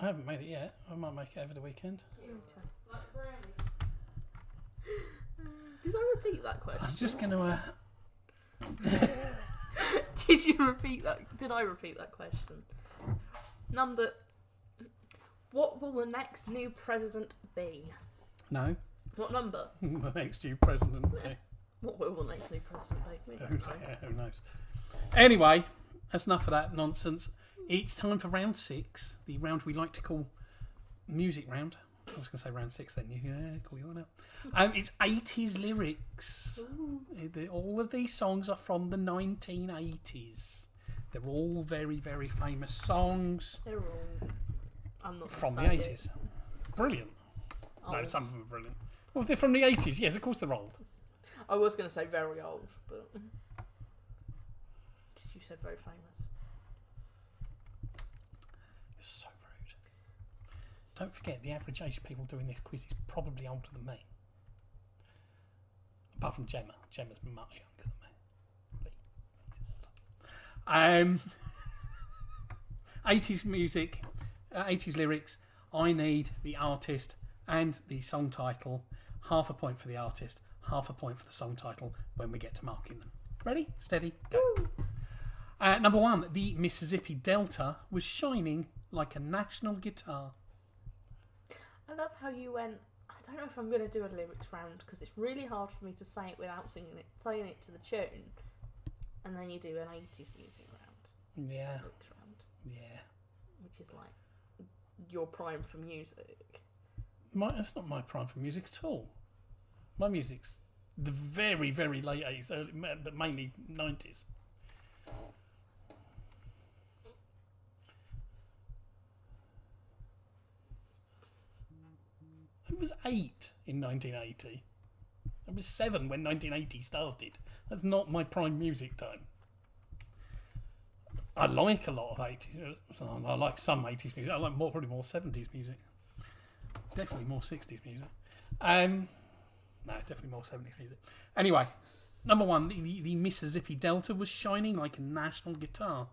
I haven't made it yet. I might make it over the weekend. Okay. Did I repeat that question? I'm just going to... Did you repeat that? Did I repeat that question? What will the next new president be? No. What number? The next new president. Okay. What will the next new president be? Who knows? Anyway, that's enough of that nonsense. It's time for round 6, the round we like to call music round. I was going to say round 6 then. Call you on out. It's 80s lyrics. All of these songs are from the 1980s. They're all very, very famous songs. They're all. I'm not from the gonna say 80s. it. Brilliant. No, Old. some of them are brilliant. Well, they're from the 80s. Yes, of course they're old. I was going to say very old, but you said very famous. You're so rude. Don't forget, the average age of people doing this quiz is probably older than me. Apart from Gemma. Gemma's much younger than me. 80s music, 80s lyrics. I need the artist and the song title. Half a point for the artist, half a point for the song title when we get to marking them. Ready? Steady, go. Number 1, the Mississippi Delta was shining like a national guitar. I love how you went. I don't know if I'm going to do a lyrics round because it's really hard for me to say it without saying it to the tune, and then you do an 80s music round. Yeah. Lyrics round. Yeah. Which is like your prime for music. That's not my prime for music at all. My music's the very, very late 80s, but mainly 90s. I was 8 in 1980. I was 7 when 1980 started. That's not my prime music time. I like a lot of 80s. I like some 80s music. I like probably more 70s music. Definitely more 60s music. No, definitely more 70s music. Anyway, number 1, the Mississippi Delta was shining like a national guitar.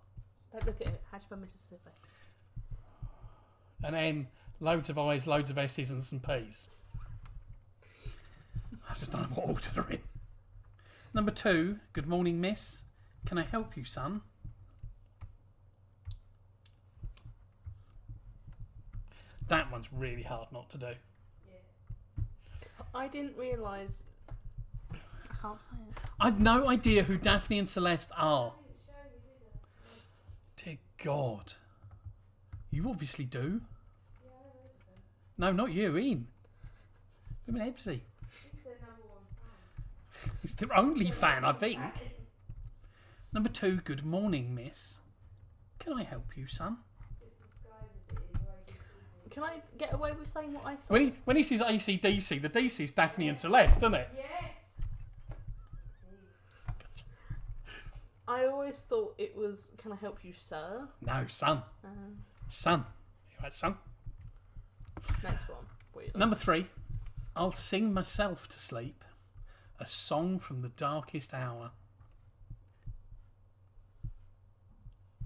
Don't look at it. How'd you spell Mississippi? An M, loads of I's, loads of S's and some P's. I just don't know what order they're in. Number 2, good morning, miss. Can I help you, son? That one's really hard not to do. I didn't realise. I can't say it. I've no idea who Daphne and Celeste are. Dear God. You obviously do. No, not you, Ian. I'm an Ebsy. He's their only fan, I think. Number 2, good morning, miss. Can I help you, son? Can I get away with saying what I thought? When he says AC/DC, the DC's Daphne and Celeste, isn't it? Yes. I always thought it was, can I help you, sir? No, son. Son. You right, son? Next one. Weird. Number 3, I'll sing myself to sleep. A song from the darkest hour.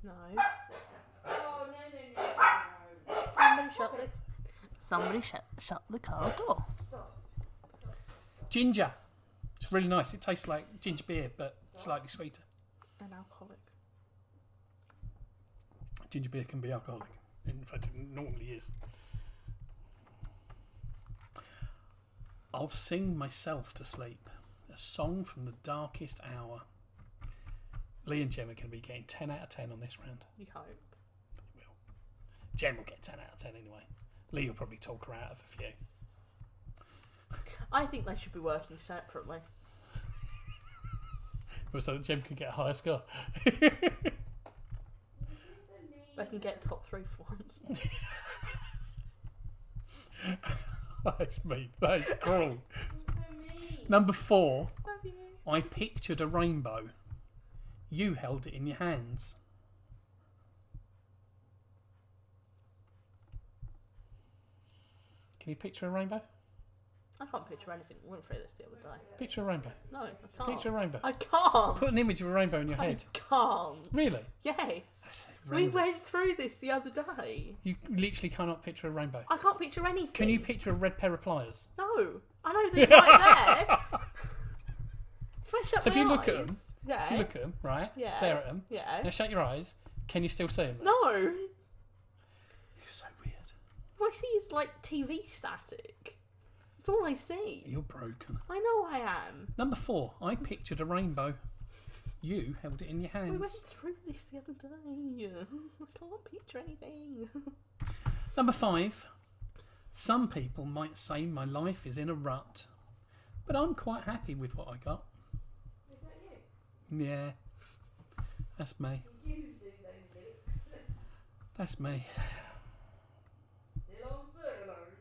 No. Oh, no. Somebody shut the car door. Ginger. It's really nice. It tastes like ginger beer, but slightly sweeter. An alcoholic. Ginger beer can be alcoholic. In fact, it normally is. I'll sing myself to sleep. A song from the darkest hour. Lee and Jem are going to be getting 10 out of 10 on this round. You hope. They will. Jem will get 10 out of 10 anyway. Lee will probably talk her out of a few. I think they should be working separately. So that Jem can get a higher score. They can get top 3 for once. That's mean. That is cruel. Number 4. Love you. I pictured a rainbow. You held it in your hands. Can you picture a rainbow? I can't picture anything. We went through this the other day. Picture a rainbow. No, I can't. Picture a rainbow. I can't. Put an image of a rainbow in your head. I can't. Really? Yes. That's We horrendous. went through this the other day. You literally cannot picture a rainbow. I can't picture anything. Can you picture a red pair of pliers? No. I know they're right there. If I shut So if my you look eyes, at them, yeah. if you look at them, right? Yeah. Stare at them. Yeah. Now shut your eyes. Can you still see them? No. You're so weird. What I see is like TV static. That's That's all I see. You're broken. I know I am. Number 4. I pictured a rainbow. You held it in your hands. We went through this the other day. I can't picture anything. Number 5. Some people might say my life is in a rut, but I'm quite happy with what I got. Is that you? Yeah, that's me. Did you do those bits? That's me. Still on furlough.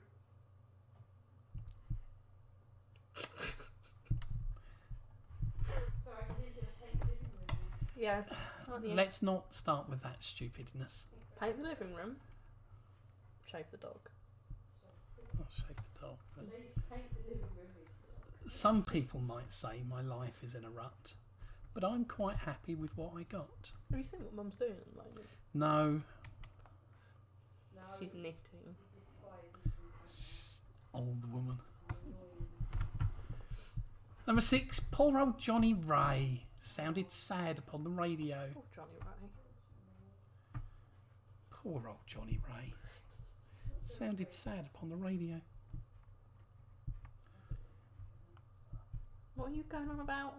Sorry, I did a paint living room. Yeah. Aren't you? Let's not start with that stupidness. Paint the living room. Shave the dog. I'll shave the dog. But Paint the living room. some people might say my life is in a rut, but I'm quite happy with what I got. Have you seen what Mum's doing at the moment? No, No, She's knitting. old woman. Number 6, poor old Johnny Ray sounded sad upon the radio. Oh, Johnny Ray. Poor old Johnny Ray sounded sad upon the radio. What are you going on about?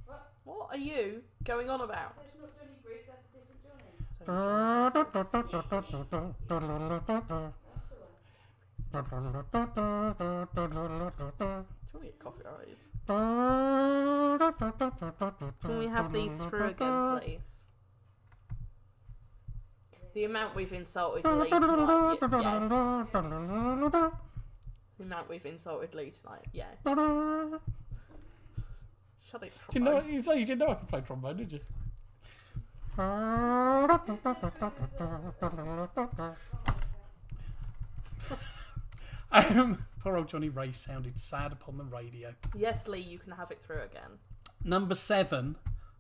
What? What are you going on about? That's not Johnny Briggs, that's a different Johnny. Can we get copyrighted? Can we have these through again, please? The amount we've insulted Lee tonight, yes. The amount we've insulted Lee tonight, yes. Shut it, Did you know? You say you didn't know I could play trombone, did you? Poor old Johnny Ray sounded sad upon the radio. Yes, Lee, you can have it through again. Number 7,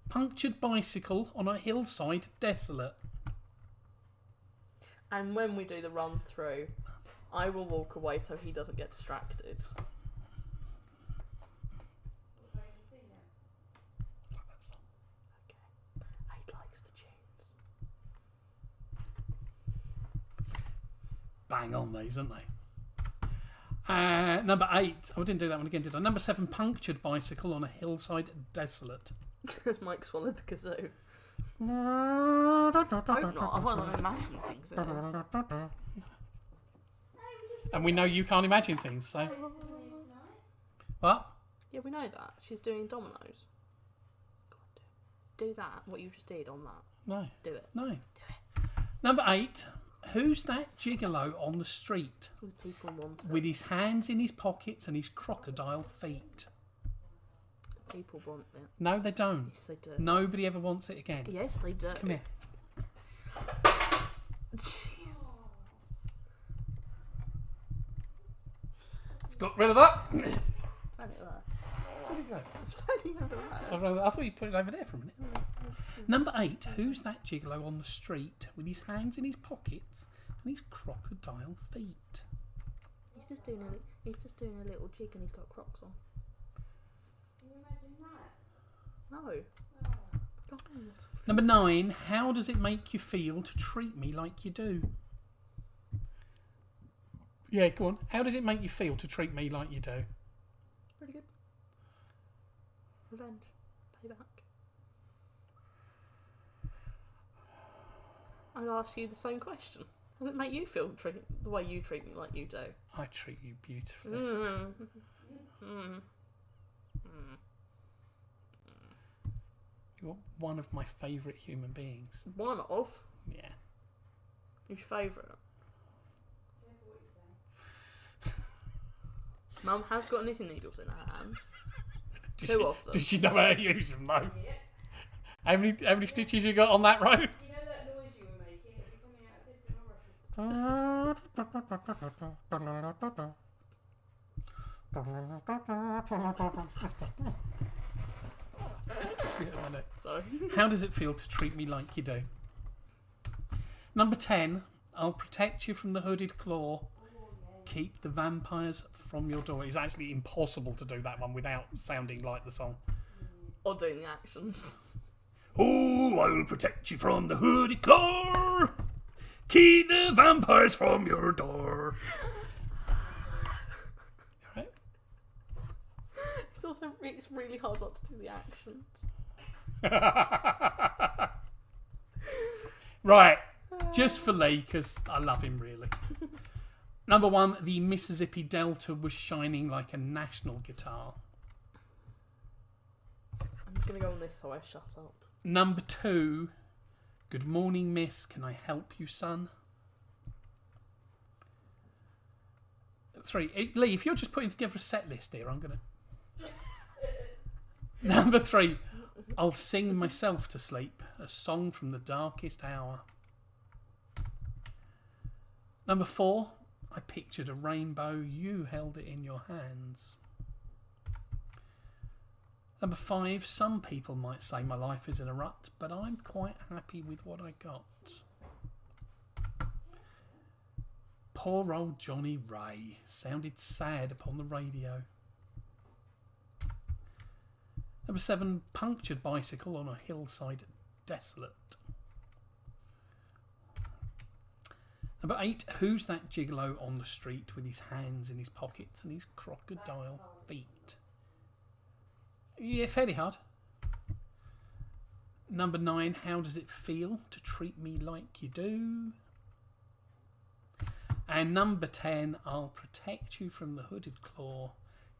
punctured bicycle on a hillside desolate. And when we do the run through, I will walk away so he doesn't get distracted. Like that song. Okay. He likes the tunes. Bang on these, aren't they? Number 8. Oh, I didn't do that one again, did I? Number 7, punctured bicycle on a hillside desolate. As Mike swallowed the kazoo. I hope not. I want to imagine things in it. And we know you can't imagine things, so. What? Yeah, we know that. She's doing dominoes. Go on, do that. What you just did on that. No. Do it. No. Number 8. Who's that gigolo on the street With people want it. with his hands in his pockets and his crocodile feet? People want it. No, they don't. Yes, they do. Nobody ever wants it again. Yes, they do. Come here. Let's got rid of that. Turn it there. Where'd it go? Turn it over there. I thought you put it over there for a minute. Number 8. Who's that gigolo on the street with his hands in his pockets and his crocodile feet? He's just doing a little jig and he's got Crocs on. Can you imagine that? No. God. Number 9. How does it make you feel to treat me like you do? Yeah, go on. How does it make you feel to treat me like you do? Pretty good. Revenge. Payback. I'll ask you the same question. Does it make you feel the way you treat me like you do? I treat you beautifully. Mm. Mm. You're one of my favourite human beings. One of? Yeah. Who's your favourite? Mum has got knitting needles in her hands. Two of them. Did she know how to use them though? Yeah. How many stitches you got on that row? You know that noise you were making? It was coming out of different orifices. Sorry. How does it feel to treat me like you do? Number 10. I'll protect you from the hooded claw. Keep the vampires from your door. It's actually impossible to do that one without sounding like the song. Or doing the actions. Oh, I'll protect you from the hooded claw. Keep the vampires from your door. Alright? Also, it's really hard not to do the actions. Right, just for Lee, because I love him really. Number 1, the Mississippi Delta was shining like a national guitar. I'm going to go on this so I shut up. Number 2, good morning, miss. Can I help you, son? 3, Lee, if you're just putting together a set list here, I'm going to... Number 3, I'll sing myself to sleep. A song from the darkest hour. Number 4, I pictured a rainbow. You held it in your hands. Number 5, some people might say my life is in a rut, but I'm quite happy with what I got. Poor old Johnny Ray sounded sad upon the radio. Number 7, punctured bicycle on a hillside desolate. Number 8, who's that gigolo on the street with his hands in his pockets and his crocodile feet? Yeah, fairly hard. Number 9, how does it feel to treat me like you do? And number 10, I'll protect you from the hooded claw.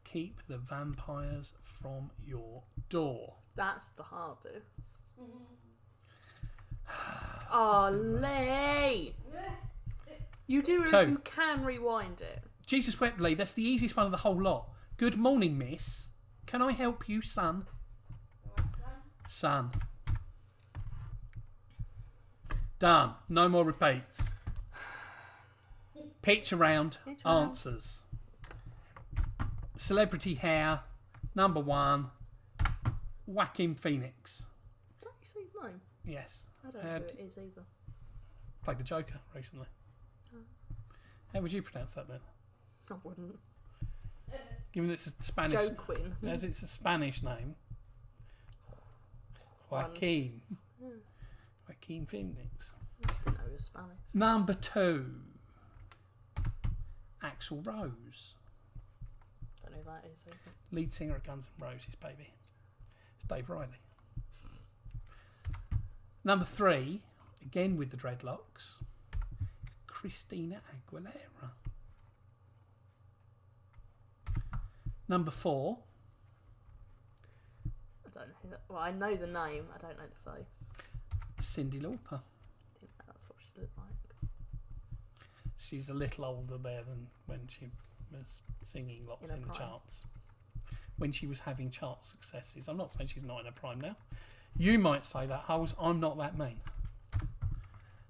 Keep the vampires from your door. That's the hardest. Oh, Lee! You do it 2. if you can rewind it. Jesus wept, Lee. That's the easiest one of the whole lot. Good morning, miss. Can I help you, son? Son. Done. No more repeats. Picture round. Answers. Celebrity hair. Number 1. Joaquin Phoenix. Is that you say his name? Yes. I don't know who it is either. Played the Joker recently. How would you pronounce that then? I wouldn't. Given it's a Spanish, Joaquin. as it's a Spanish name. Joaquin. Joaquin Phoenix. I didn't know he was Spanish. Number 2. Axl Rose. Don't know who that is either. Lead singer of Guns N' Roses, baby. It's Dave Riley. Number 3. Again with the dreadlocks. Christina Aguilera. Number 4. I don't know who that. Well, I know the name. I don't know the face. Cyndi Lauper. I think that's what she looked like. She's a little older there than when she was singing lots in the charts. When she was having chart successes. I'm not saying she's not in her prime now. You might say that, Holes. I'm not that mean.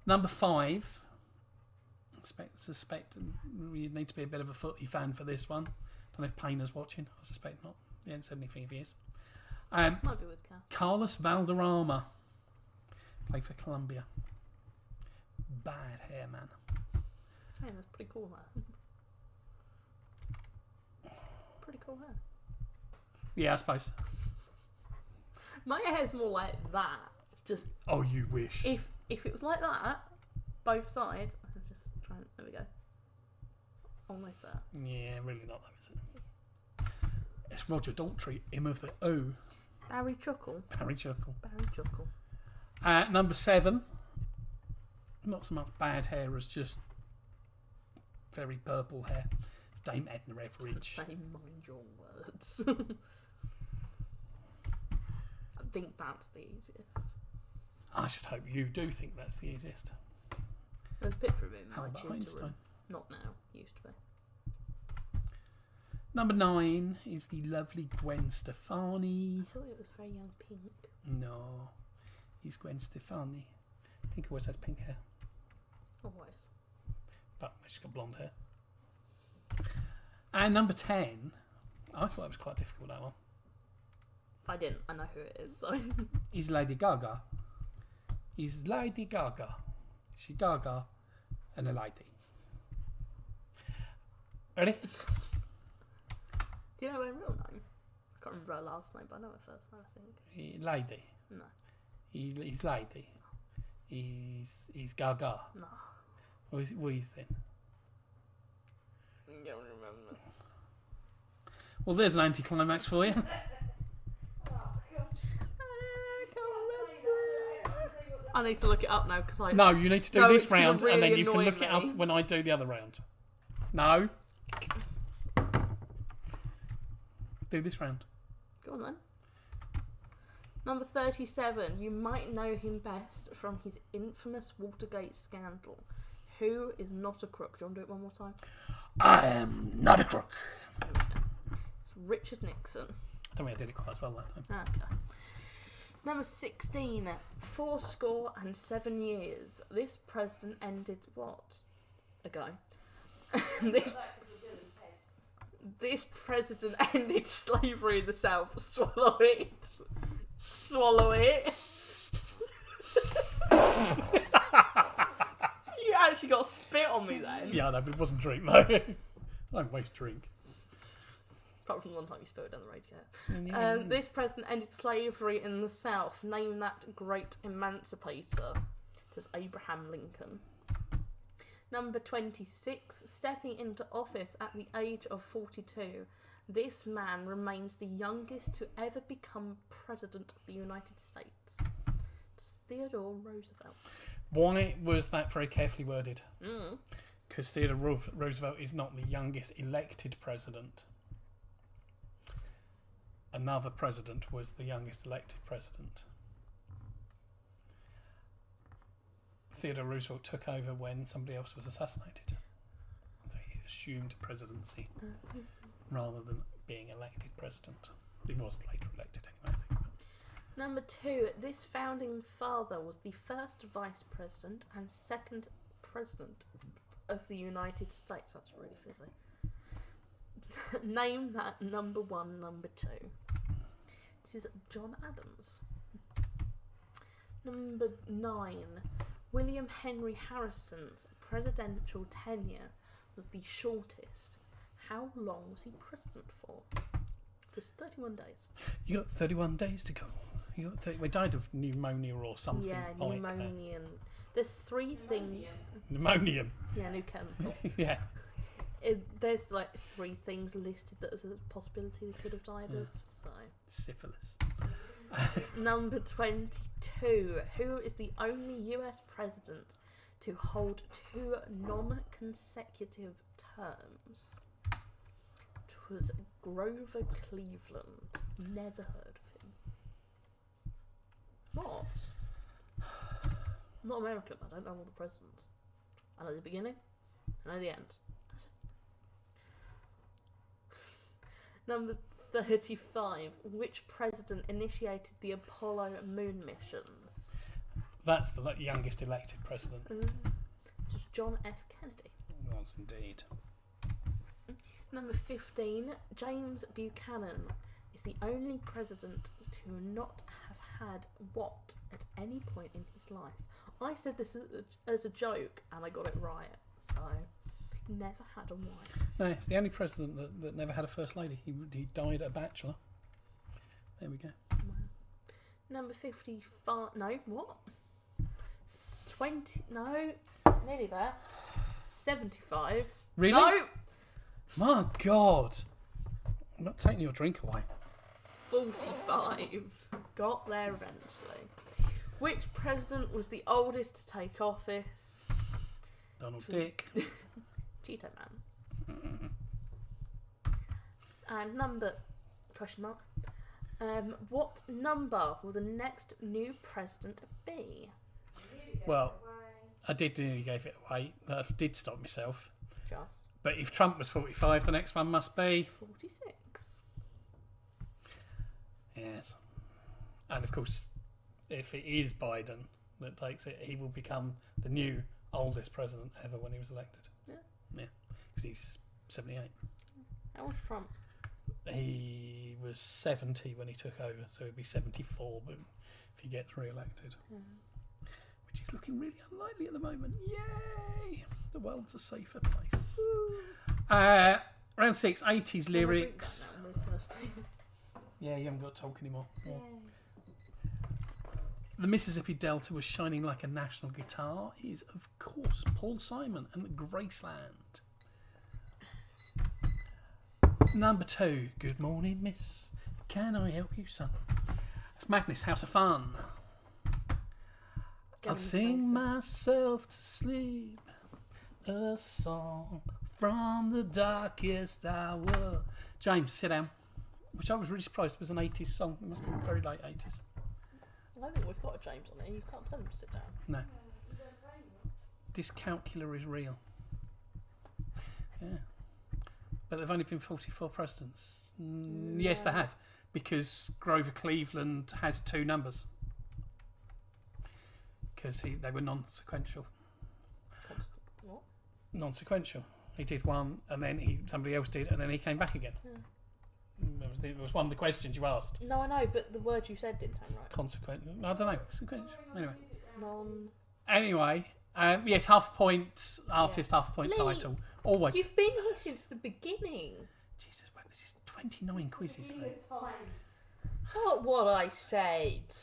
Number 5. Suspect you'd need to be a bit of a footy fan for this one. Don't know if Payner's watching. I suspect not. He hasn't said anything if he is. Might be with Cal. Carlos Valderrama. Played for Colombia. Bad hair, man. Hey, that's pretty cool, man. Pretty cool hair. Yeah, I suppose. My hair's more like that. Just Oh, you wish. if it was like that, both sides. I'll just try and there we go. Almost there. Yeah, really not though, is it? It's Roger Daltrey, him of the O. Barry Chuckle. Barry Chuckle. Barry Chuckle. Number 7. Not so much bad hair as just very purple hair. It's Dame Edna Everage. Say mind your words. I think that's the easiest. I should hope you do think that's the easiest. There's a picture of him in my Albert tutor Einstein. room. Not now. Used to be. Number 9 is the lovely Gwen Stefani. I thought it was very young Pink. No, he's Gwen Stefani. Pink always has pink hair, Always. but she's got blonde hair. And number 10, I thought that was quite difficult, that one. I didn't. I know who it is, so. Is Lady Gaga. Is Lady Gaga. She Gaga and a lady. Ready? Do you know her real name? I can't remember her last name, but I know her first name, I think. Lady. No. He's lady. He's Gaga. No. What is then? I don't remember. Well, there's an anticlimax for you. I need to look it up now because I. No, you need to do No, this it's gonna round, and then really you can annoy look it up me. when I do the other round. No. Do this round. Go on then. Number 37. You might know him best from his infamous Watergate scandal. Who is not a crook? Do you want to do it one more time? I am not a crook. It's Richard Nixon. I don't think I did it quite as well that time. Okay. Number 16. 77 years. This president ended what? Ago. This president ended slavery in the South. Swallow it. Swallow it. You actually got spit on me then. Yeah, I know, but it wasn't drink, though. I don't waste drink. Apart from the one time you spilled it down the radio. This president ended slavery in the South. Name that great emancipator. It was Abraham Lincoln. Number 26. Stepping into office at the age of 42. This man remains the youngest to ever become president of the United States. It's Theodore Roosevelt. Why was that very carefully worded? Mm. Because Theodore Roosevelt is not the youngest elected president. Another president was the youngest elected president. Theodore Roosevelt took over when somebody else was assassinated. So he assumed presidency rather than being elected president. He was later elected anyway, I think. Number 2. This founding father was the first vice president and second president of the United States. That's really fizzy. Name that number 1, number 2. This is John Adams. Number 9. William Henry Harrison's presidential tenure was the shortest. How long was he president for? Just 31 days. You got 31 days to go. You got we died of pneumonia or something. Yeah, like pneumonia. There's 3 things. Pneumonia. Yeah, new chemical. Yeah. There's like 3 things listed that as a possibility they could have died of. So Syphilis. number 22. Who is the only US president to hold 2 non-consecutive terms? It was Grover Cleveland. Never heard of him. What? I'm not American. I don't know all the presidents. I know the beginning. I know the end. That's it. Number 35. Which president initiated the Apollo moon missions? That's the youngest elected president. It was John F. Kennedy. Was indeed. Number 15. James Buchanan is the only president to not have had what at any point in his life. I said this as a joke and I got it right. So, never had a wife. No, it's the only president that never had a first lady. He died a bachelor. There we go. Wow. Number 55. No, what? 20. No, nearly there. 75. Really? No! My God. I'm not taking your drink away. 45. Got there eventually. Which president was the oldest to take office? Donald Dick. Cheeto Man. And question mark. What number will the next new president be? Well, I did nearly give it away. I did stop myself. Just But if Trump was 45, the next one must be... 46. Yes. And of course, if it is Biden that takes it, he will become the new oldest president ever when he was elected. Yeah. Yeah. Because he's 78. How was Trump? He was 70 when he took over, so he'll be 74 if he gets re-elected. Which is looking really unlikely at the moment. Yay! The world's a safer place. Round 6, 80s lyrics. I'm really thirsty. Yeah, you haven't got to talk anymore. Yeah. Yay. The Mississippi Delta was shining like a national guitar is, of course, Paul Simon and Graceland. Number 2. Good morning, miss. Can I help you, son? It's Madness, House of Fun. I'll sing myself to sleep. A song from the darkest hour. James, sit down. Which I was really surprised was an 80s song. It must have been very late 80s. I don't think we've got a James on here. You can't tell him to sit down. No. Dyscalculia is real. Yeah. But there've only been 44 presidents. Yes, they have. Because Grover Cleveland has 2 numbers. Because they were non-sequential. What? Non-sequential. He did one, and then somebody else did, and then he came back again. Yeah. It was one of the questions you asked. No, I know, but the word you said didn't sound right. Consequent. I don't know. Sequential. Anyway. Non. Yes, half point artist, half point Lee, title. Always. You've been here since the beginning. Jesus, wait, this is 29 quizzes, mate. What I said.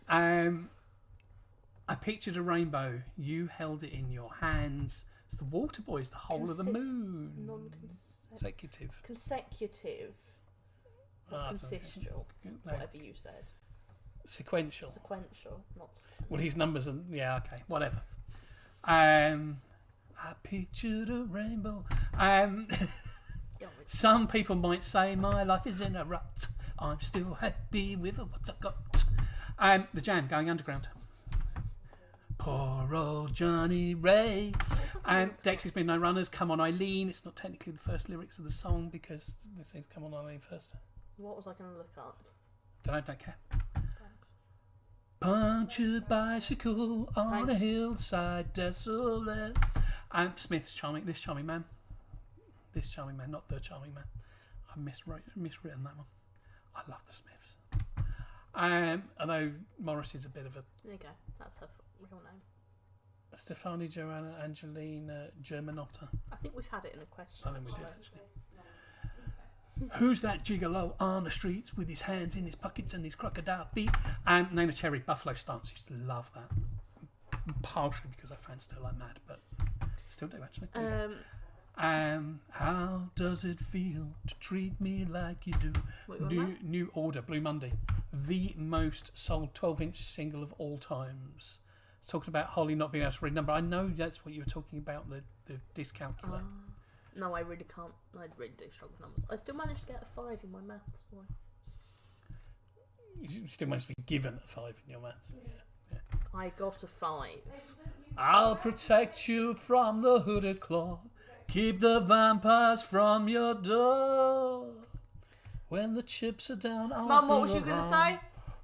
I pictured a rainbow. You held it in your hands. It's the water boys, the whole of the moon. Consecutive. Consecutive. Consistent. No. Whatever you said. Sequential. Sequential, not sequential. Well, his numbers are... Yeah, okay. Whatever. I pictured a rainbow. Some people might say my life is in a rut. I'm still happy with what I got. The Jam, Going Underground. Poor old Johnny Ray. Dexys Been No Runners, Come On Eileen. It's not technically the first lyrics of the song because this thing's Come On Eileen first. What was I going to look up? Don't care. Punctured bicycle on a hillside desolate. Smith's Charming, This Charming Man. This Charming Man, not The Charming Man. I miswritten that one. I love the Smiths. Although Morris is a bit of a... There you go, that's her real name. Stefani Joanna Angelina Germanotta. I think we've had it in a question. I think we did, actually. Who's that gigolo on the streets with his hands in his pockets and his crocodile feet? Nana Cherry, Buffalo Stance. Used to love that. Partially because I fancied her like mad, but still do, actually. How does it feel to treat me like you do? New Order, Blue Monday. The most sold 12-inch single of all times. It's talking about Holly not being able to read number. I know that's what you were talking about, the dyscalculia. No, I really can't. I really do struggle with numbers. I still managed to get a 5 in my maths. So. You still managed to be given a 5 in your maths. Yeah. I got a 5. I'll protect you from the hooded claw. Keep the vampires from your door. When the chips are down, I'll Mum, what be was you going to around say?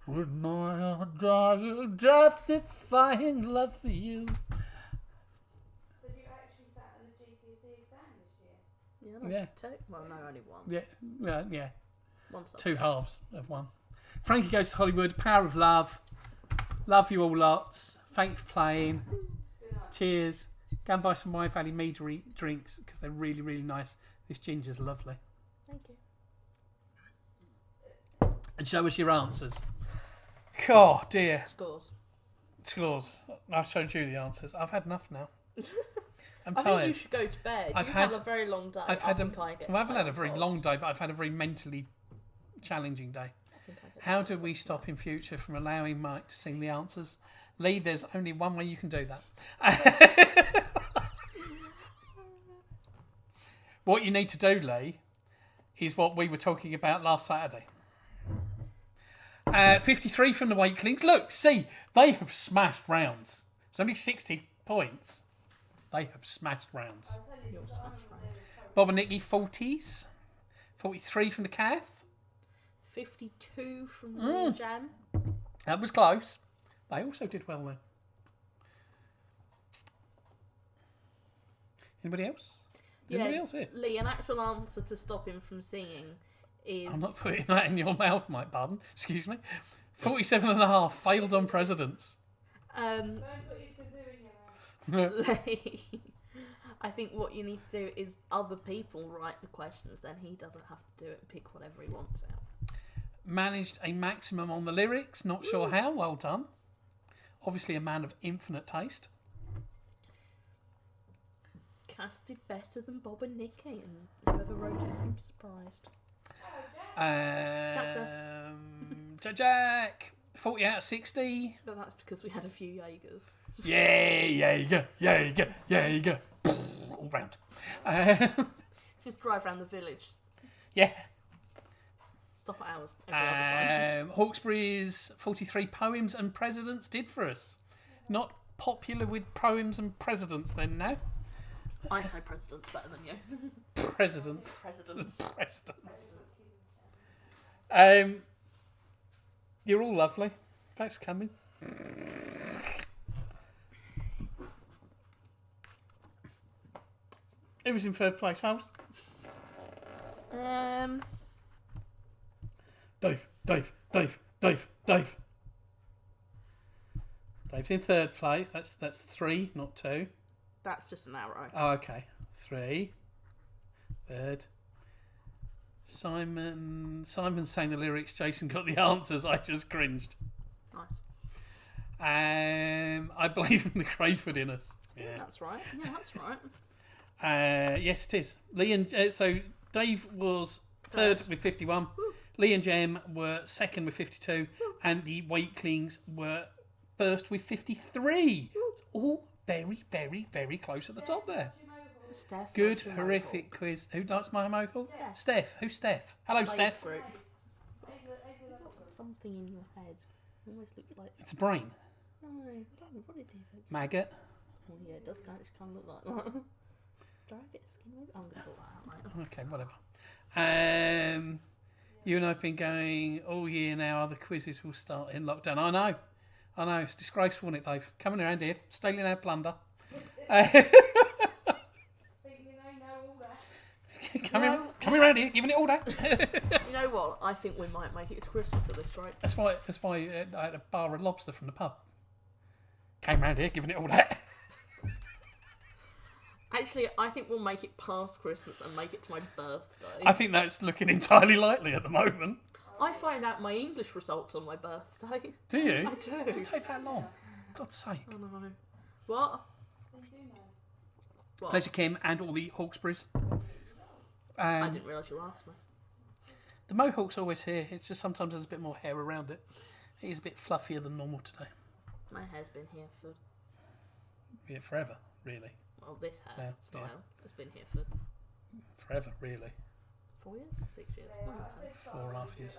with my dying, death-defying love for you. Did you actually sat on the GCSE exam this year? Yeah. Yeah. 2. Well, no, only 1. Yeah. One 2 halves of 1. Frankie Goes to Hollywood, Power of Love. Love you all lots. Thanks for playing. Cheers. Go and buy some Wye Valley mead drinks because they're really, really nice. This ginger's lovely. Thank you. And show us your answers. Oh dear. Scores. I've showed you the answers. I've had enough now. I'm I tired. think you should go to bed. I've You've had a very long day. I haven't had a very long long day, but I've had a very mentally challenging day. How do we stop in future from allowing Mike to sing the answers? Lee, there's only one way you can do that. What you need to do, Lee, is what we were talking about last Saturday. 53 from the Wakelings. Look, see, they have smashed rounds. It's only 60 points. They have smashed rounds. Bob and Nicky, 40s. 43 from the Cath. 52 from the Jam. That was close. They also did well there. Anybody else? Is anybody else here? Lee, an actual answer to stop him from singing is... I'm not putting that in your mouth, Mike Barden. Excuse me. 47.5 failed on presidents. Don't put your kazoo in your mouth. Lee, I think what you need to do is other people write the questions, then he doesn't have to do it and pick whatever he wants out. Managed a maximum on the lyrics. Not sure how. Well done. Obviously a man of infinite taste. podcast did better than Bob and Nikki, and whoever wrote it seems surprised. Jack, 40 out of 60. But that's because we had a few Jaegers. Jaeger. All round. Just drive around the village. Yeah. Stop at ours every other time. Hawkesbury's 43 poems and presidents did for us. Not popular with poems and presidents then now. I say presidents better than you. Presidents. Presidents. You're all lovely. Thanks for coming. Who was in third place, House? Dave. Dave's in third place. That's 3, not 2. That's just an arrow. Oh, okay. 3. Third. Simon's saying the lyrics. Jason got the answers. I just cringed. Nice. I believe in the Crayford in us. Yeah. That's right. Yeah, that's right. Yes, it is. Lee and so Dave was third with 51. Woo. Lee and Jem were second with 52, and the Wakelings were first with 53. All very, very, very close at the top there. Steph. Good, horrific quiz. Who likes my Mohawk? Steph. Who's Steph? Hello, Steph. Group. Something in your head. It almost looks like. It's a brain. No, I don't know what it is. Actually. Maggot. Oh yeah, it does kind of look like that. Do I get skin over? I'm gonna sort that out later. Okay, whatever. You and I've been going all year now. Other quizzes will start in lockdown. I know. It's disgraceful, isn't it, Dave? Coming around here, stealing our plunder. Coming around here, giving it all day. You know what? I think we might make it to Christmas at this rate. That's why I had a bar of lobster from the pub. Came round here, giving it all that. Actually, I think we'll make it past Christmas and make it to my birthday. I think that's looking entirely likely at the moment. I find out my English results on my birthday. Do you? I do. Does it take that long? God's sake. I know. What? What? Pleasure, Kim, and all the Hawkesburys. I didn't realise you asked me. The Mohawk's always here. It's just sometimes there's a bit more hair around it. It is a bit fluffier than normal today. My hair's been here for... Yeah, forever, really. Well, this hair style has been here for... Forever, really. 4 years? 6 years? 4.5 years.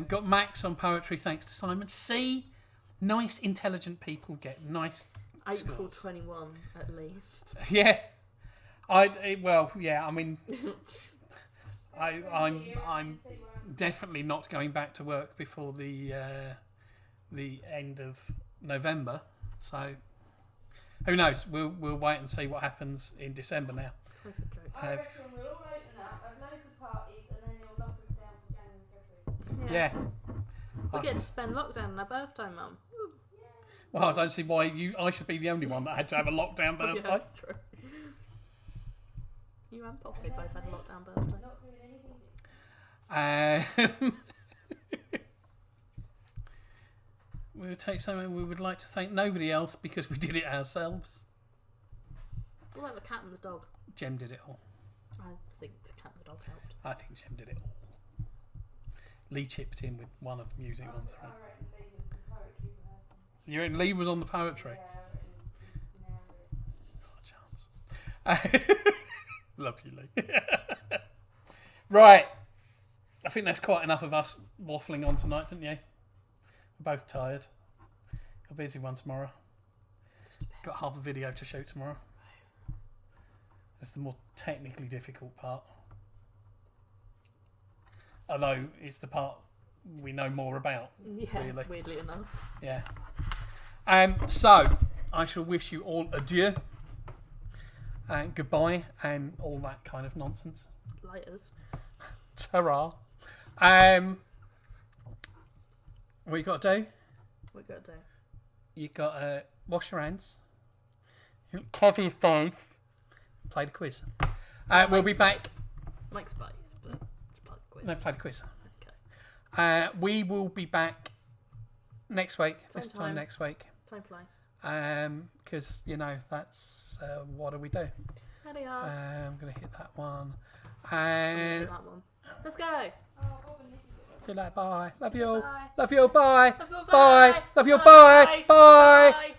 Got Max on poetry thanks to Simon. See? Nice, intelligent people get nice April scores. 21, at least. Yeah. I mean... I'm definitely not going back to work before the end of November. So who knows? We'll wait and see what happens in December now. I reckon we'll all open up, have loads of parties, and then you'll lock us down for January, February. Yeah. We get to spend lockdown on our birthday, Mum. Well, I don't see why I should be the only one that had to have a lockdown birthday. Yeah, that's true. You and Poppy both had a lockdown birthday. Not doing anything. We would take something. We would like to thank nobody else because we did it ourselves. What about the cat and the dog? Jem did it all. I think the cat and the dog helped. I think Jem did it all. Lee chipped in with one of the music ones. I reckon Lee was the poetry person. You reckon Lee was on the poetry? Yeah, I reckon he nailed it. Not a chance. Love you, Lee. Right. I think that's quite enough of us waffling on tonight, didn't you? We're both tired. A busy one tomorrow. Got half a video to shoot tomorrow. That's the more technically difficult part. Although it's the part we know more about. Yeah, really. weirdly enough. Yeah. So I shall wish you all adieu and goodbye and all that kind of nonsense. Lighters. Ta-ra. What you got to do? What you got to do? You got to wash your hands, cover your face, play the quiz. We'll be back. Make space, but just play the quiz. No, play the quiz. Okay. We will be back next week. Same this time time. next week. Same place. because you know that's what do we do? Adios. I'm gonna hit that one, Hit and that one. Let's go. see you later. Bye. Love you all. Bye. Love you all. Bye. Love you all. Bye. Bye. Love you all. Bye. Bye. Bye.